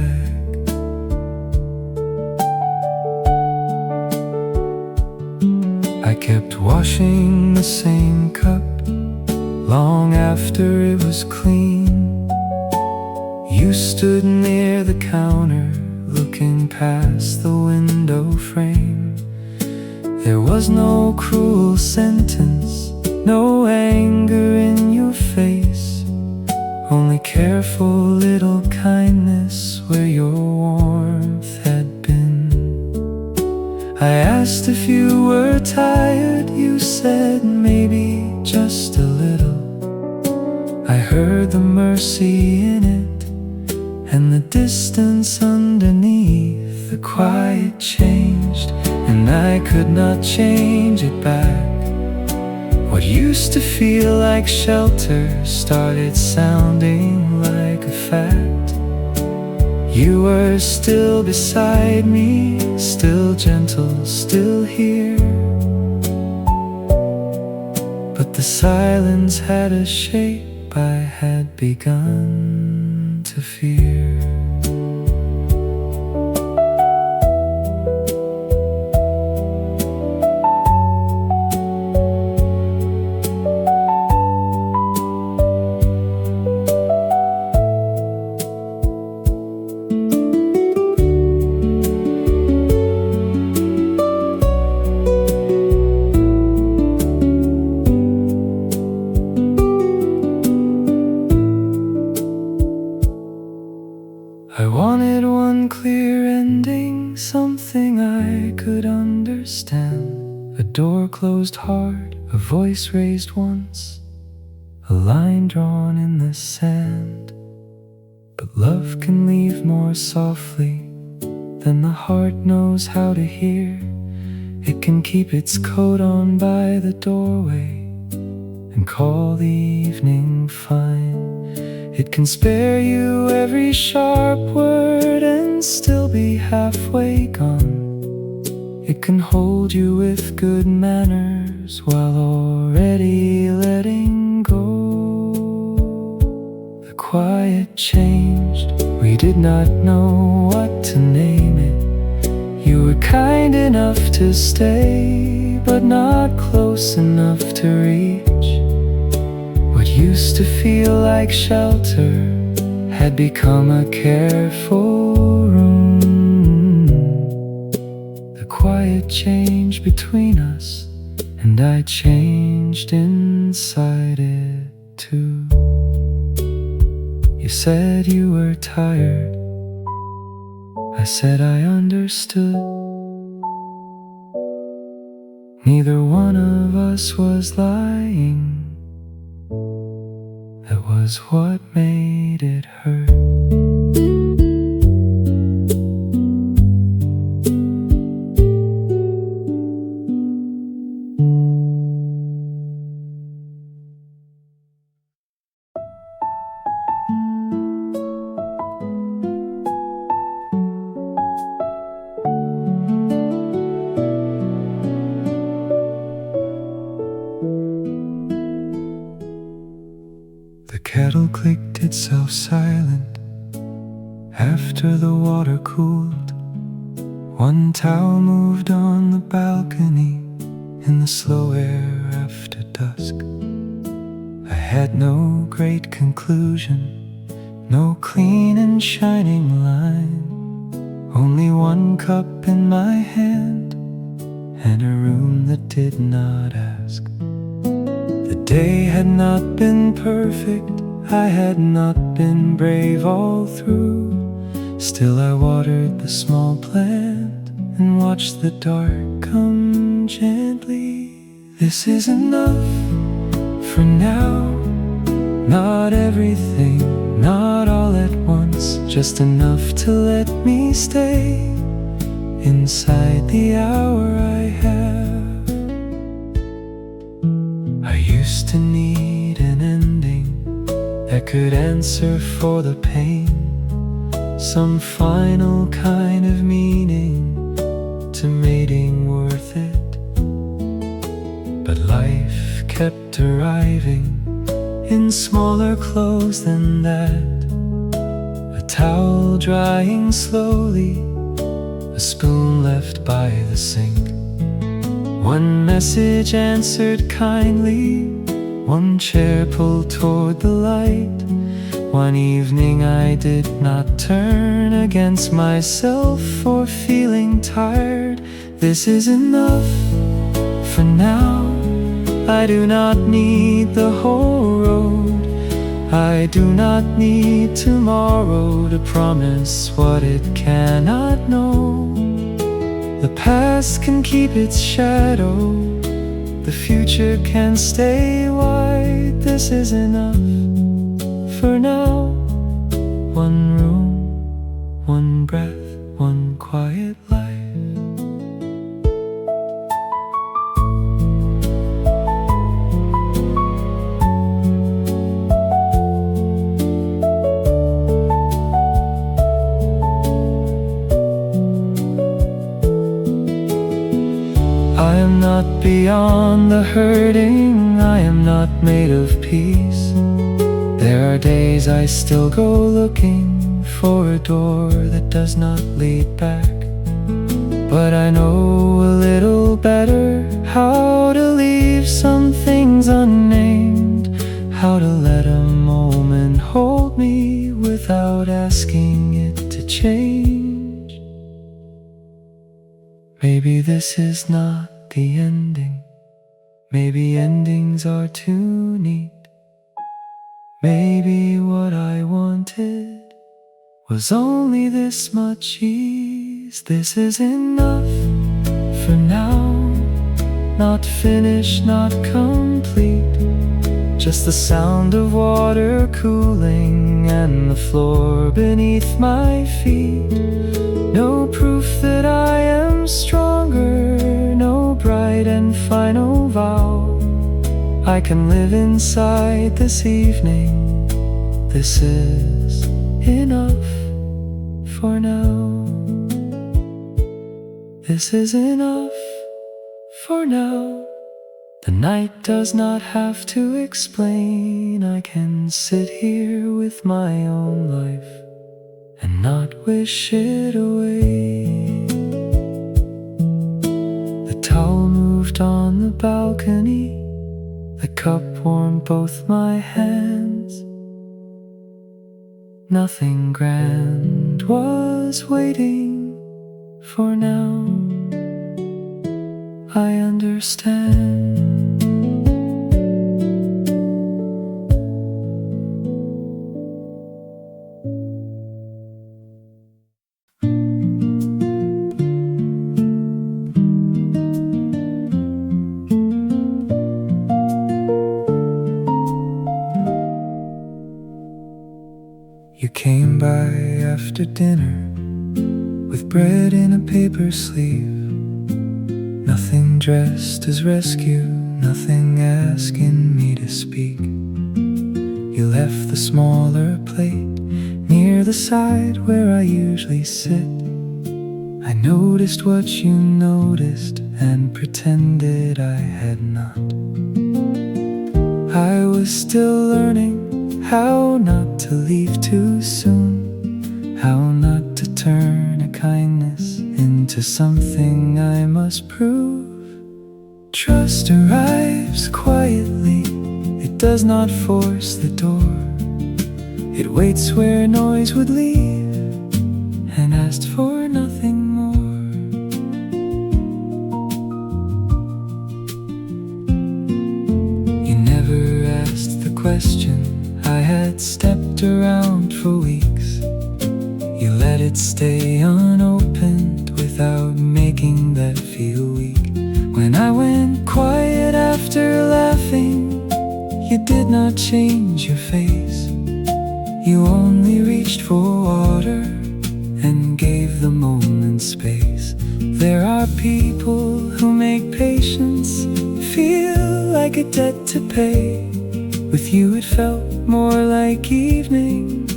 I kept washing the same cup long after it was clean. You stood near the counter looking past the window frame. There was no cruel sentence, no anger in your face, only careful little kindness where your warmth had been. I asked if you were tired, you said maybe just a little. I heard the mercy in it and the distance underneath. The quiet changed and I could not change it back. What used to feel like shelter started sounding like a fact. You were still beside me, still gentle, still here. But the silence had a shape I had begun to fear. closed heart, a voice raised once, a line drawn in the sand. But love can leave more softly than the heart knows how to hear. It can keep its coat on by the doorway and call the evening fine. It can spare you every sharp word and still be halfway gone. It can hold you with good manners while already letting go. The quiet changed, we did not know what to name it. You were kind enough to stay, but not close enough to reach. What used to feel like shelter had become a careful room. The quiet changed between us, and I changed inside it too. You said you were tired, I said I understood. Neither one of us was lying. That was what made it hurt. The kettle clicked itself silent after the water cooled. One towel moved on the balcony in the slow air after dusk. I had no great conclusion, no clean and shining line, only one cup in my hand and a room that did not ask. The day had not been perfect, I had not been brave all through. Still I watered the small plant and watched the dark come gently. This is enough for now. Not everything, not all at once, just enough to let me stay inside the hour I have. I used to need an ending that could answer for the pain, some final kind of meaning to mating worth it. But life kept arriving in smaller clothes than that, a towel drying slowly, a spoon left by the sink. One message answered kindly, one chair pulled toward the light. One evening I did not turn against myself for feeling tired. This is enough for now. I do not need the whole road. I do not need tomorrow to promise what it cannot know. The past can keep its shadow, the future can stay white. This is enough for now. One room, one breath, one quiet life. I am not beyond the hurting, I am not made of peace. There are days I still go looking for a door that does not lead back. But I know a little better how to leave some things unnamed, how to let a moment hold me without asking it to change. Maybe this is not the ending. Maybe endings are too neat. Maybe what I wanted was only this much ease. This is enough for now. not finished, not complete. Just the sound of water cooling and the floor beneath my feet. No proof that I am stronger, no bright and final vow. I can live inside this evening. This is enough for now. This is enough for now. The night does not have to explain. I can sit here with my own life and not wish it away. The towel moved on the balcony. The cup warmed both my hands. Nothing grand was waiting for now. I understand. You came by after dinner with bread in a paper sleeve. Nothing dressed as rescue, nothing asking me to speak. You left the smaller plate near the side where I usually sit. I noticed what you noticed and pretended I had not. I was still learning how not to leave too soon, how not to turn a kindness into something I must prove. Trust arrives quietly, it does not force the door. It waits where noise would leave and asked for nothing more. You never asked the question I had stepped around for weeks. You let it stay unopened without making that feel weak. When I went quiet after laughing, you did not change your face. You only reached for water and gave the moment space. There are people who make patience feel like a debt to pay. With you it felt more like evening,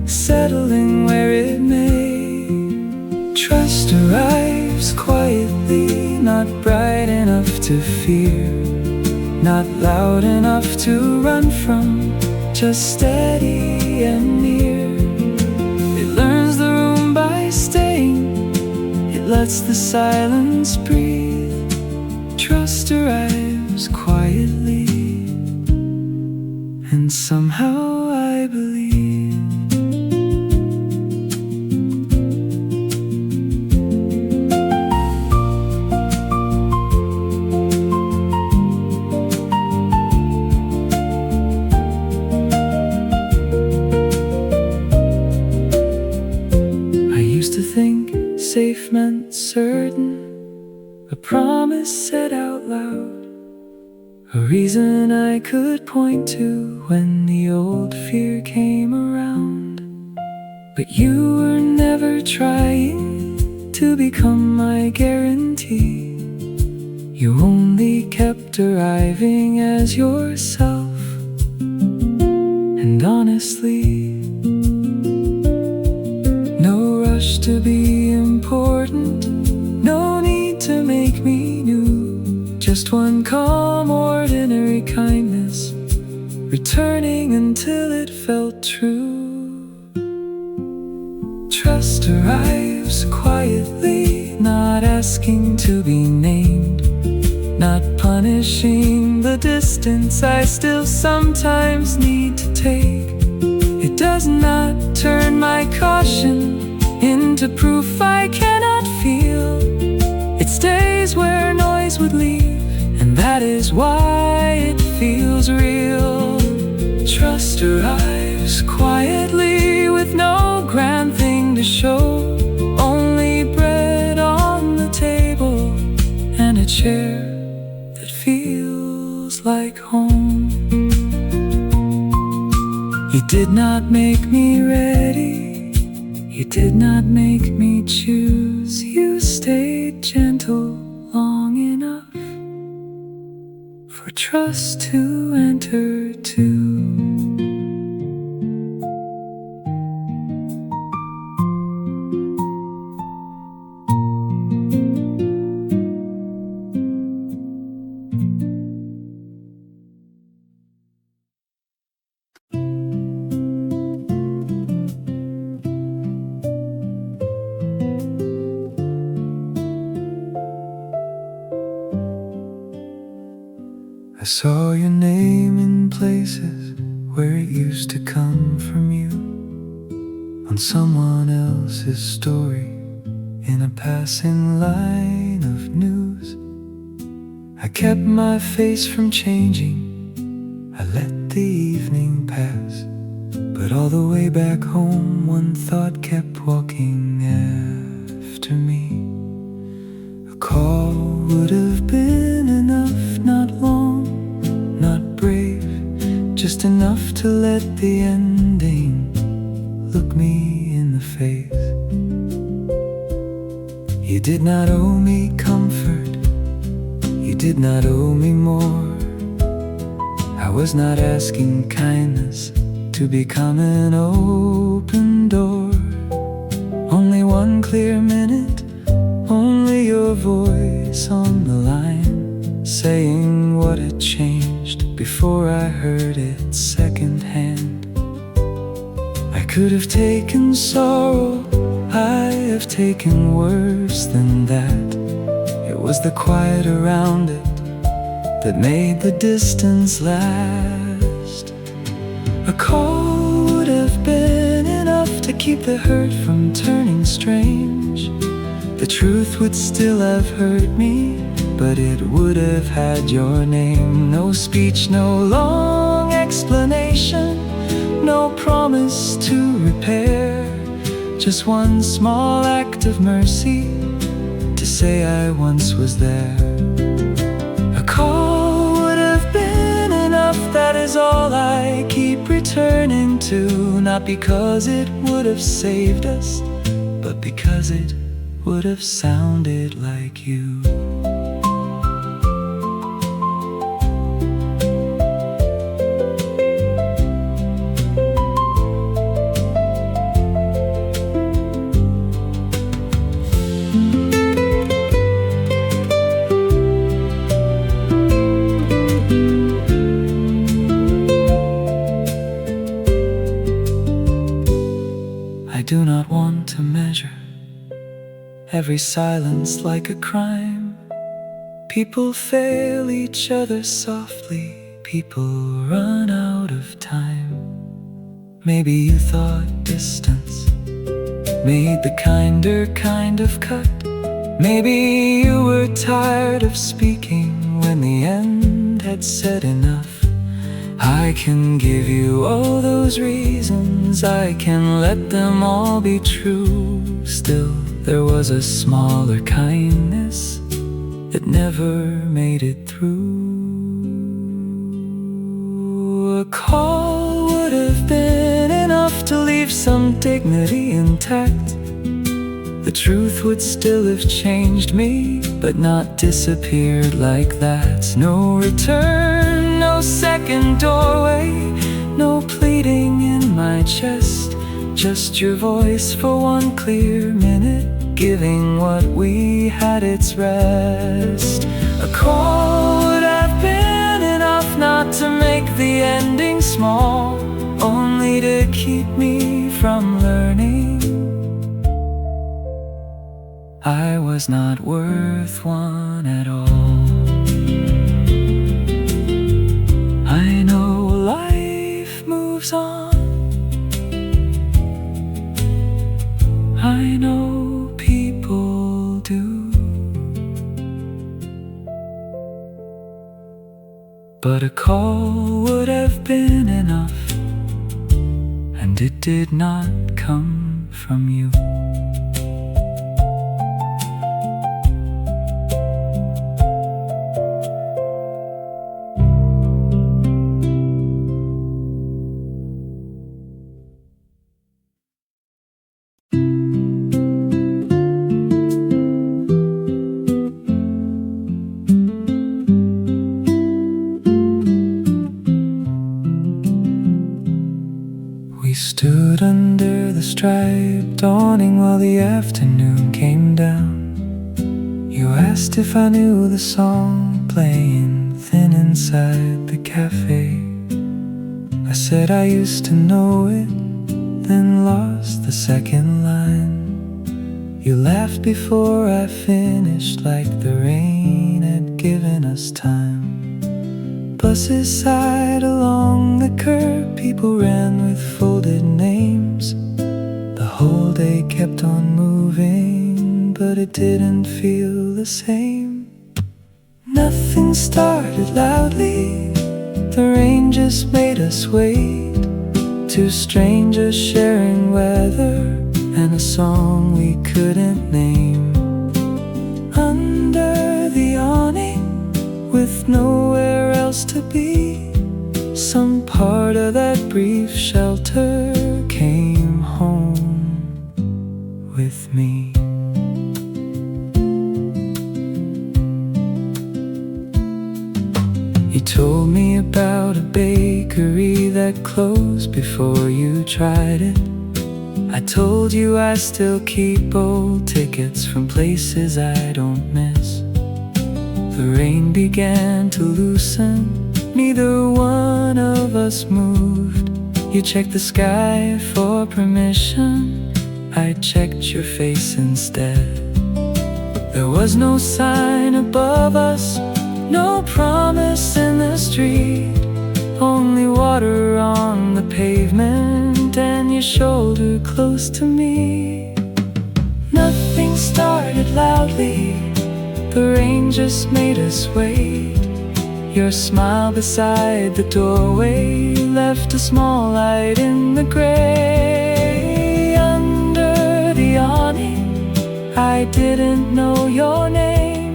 settling where it may. Trust arrives quietly, not bright enough to fear, not loud enough to run from, just steady and near. It learns the room by staying, it lets the silence breathe. Trust arrives quietly, and somehow I believe. I used to think safe meant certain, a promise said out loud, a reason I could point to when the old fear came around. But you were never trying to become my guarantee. You only kept arriving as yourself. And honestly, no rush to be important, no need to make me new. Just one calm, ordinary kindness, returning until it felt true. Trust arrives quietly, not asking to be named, not punishing the distance I still sometimes need to take. It does not turn my caution into proof I cannot feel. It stays where noise would leave, and that is why it feels real. Trust arrives quietly with no grand thing to show, only bread on the table and a chair You did not make me ready, you did not make me choose. You stayed gentle long enough for trust to enter too. I saw your name in places where it used to come from you, on someone else's story, in a passing line of news. I kept my face from changing, I let the evening pass, but all the way back home one thought kept walking after me. A call would have been enough, not long, not brave, just enough to let the ending look me in the face. You did not owe me comfort, you did not owe me more. I was not asking kindness to become an open door. Only one clear minute, only your voice on the line, saying what had changed before I heard it secondhand. I could have taken sorrow, I have taken worse than that. It was the quiet around it that made the distance last. A call would have been enough to keep the hurt from turning strange. The truth would still have hurt me, but it would have had your name. No speech, no long explanation, no promise to repair, just one small act of mercy to say I once was there. A call would have been enough, that is all I keep returning to, not because it would have saved us, but because it would have sounded like you. I do not want to measure every silence like a crime. People fail each other softly, people run out of time. Maybe you thought distance made the kinder kind of cut. Maybe you were tired of speaking when the end had said enough. I can give you all those reasons, I can let them all be true. Still, there was a smaller kindness that never made it through. A call would have been enough to leave some dignity intact. The truth would still have changed me, but not disappeared like that. No return, no second doorway, no pleading in my chest, just your voice for one clear minute, giving what we had its rest. A call would have been enough not to make the ending small, only to keep me from learning I was not worth one at all. I know life moves on, I know people do, but a call would have been enough, and it did not come from you. stood under the striped awning while the afternoon came down. You asked if I knew the song playing thin inside the cafe. I said I used to know it, then lost the second line. You laughed before I finished, like the rain had given us time. Buses sighed along the curb, people ran with folded names. The whole day kept on moving, but it didn't feel the same. Nothing started loudly, the rain just made us wait. Two strangers sharing weather and a song we couldn't name. Under the awning, with nowhere else to be, some part of that brief shelter came home with me. You told me about a bakery that closed before you tried it. I told you I still keep old tickets from places I don't miss. The rain began to loosen, neither one of us moved. You checked the sky for permission, I checked your face instead. There was no sign above us, no promise in the street, only water on the pavement and your shoulder close to me. Nothing started loudly, the rain just made us wait. Your smile beside the doorway left a small light in the gray. Under the awning, I didn't know your name,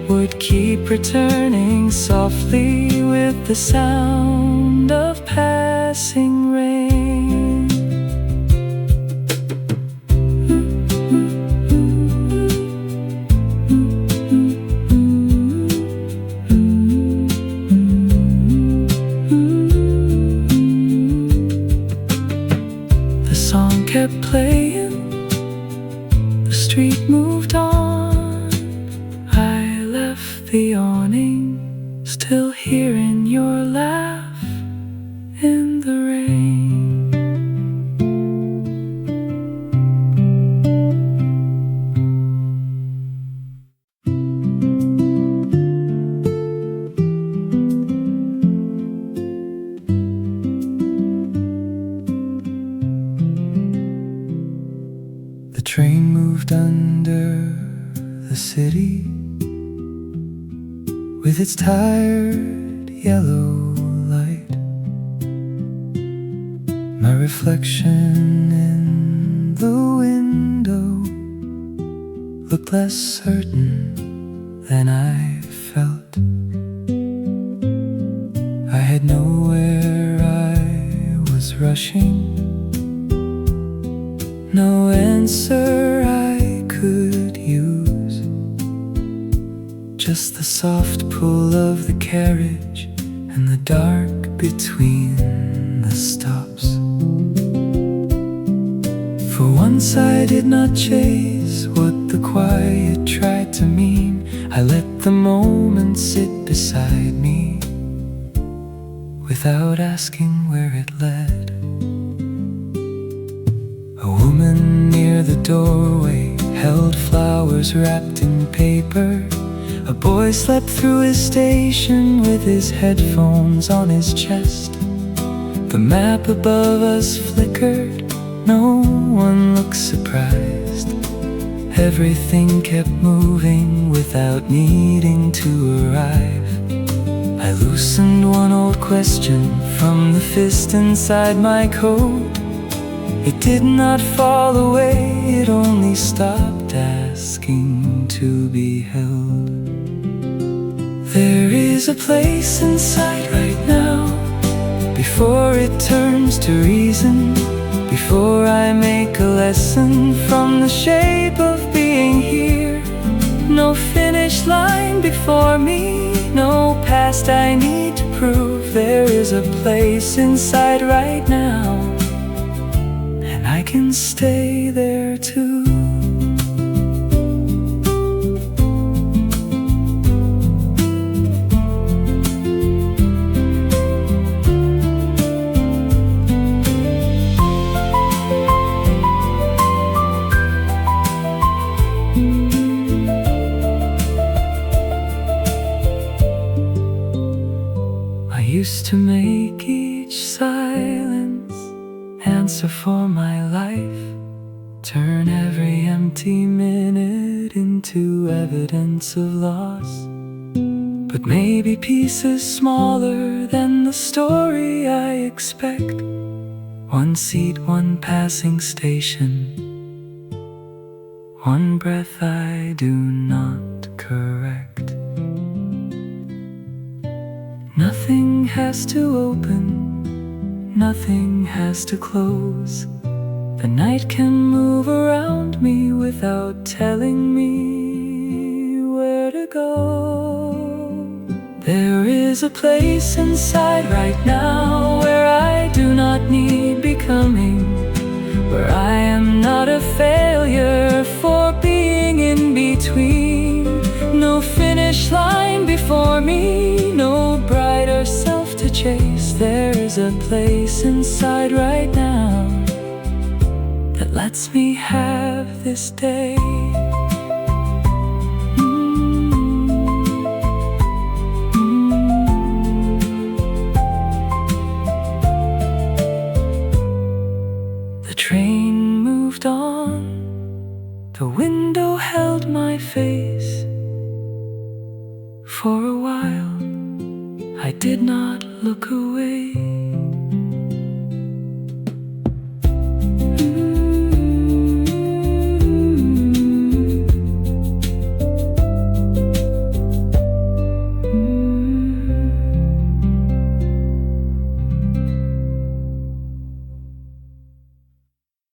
would keep returning softly with the sound of passing rain. The song kept playing, the street moved on. I left the awning, still hearing your laugh in the rain. The train moved under the city with its tired yellow light. My reflection in the window looked less certain than I felt. I had nowhere I was rushing, no answer I could use, just the soft pull of the carriage and the dark between the stops. For once I did not chase what the quiet tried to mean. I let the moment sit beside me without asking where it led. A woman near the doorway held flowers wrapped in paper. A boy slept through his station with his headphones on his chest. The map above us flickered, no one looked surprised. Everything kept moving without needing to arrive. I loosened one old question from the fist inside my coat. It did not fall away, it only stopped asking to be held. There is a place inside right now, before it turns to reason, before I make a lesson from the shape of being here. No finish line before me, no past I need to prove. There is a place inside right now, I can stay there too. I used to make each silence answer for my life, turn every empty minute into evidence of loss. But maybe peace is smaller than the story I expect. One seat, one passing station, one breath I do not correct. Nothing has to open, nothing has to close. The night can move around me without telling me where to go. There is a place inside right now where I do not need becoming, where I am not a failure for being in between. No finish line before me, no brighter self to chase. There is a place inside right now that lets me have this day. The train moved on, the wind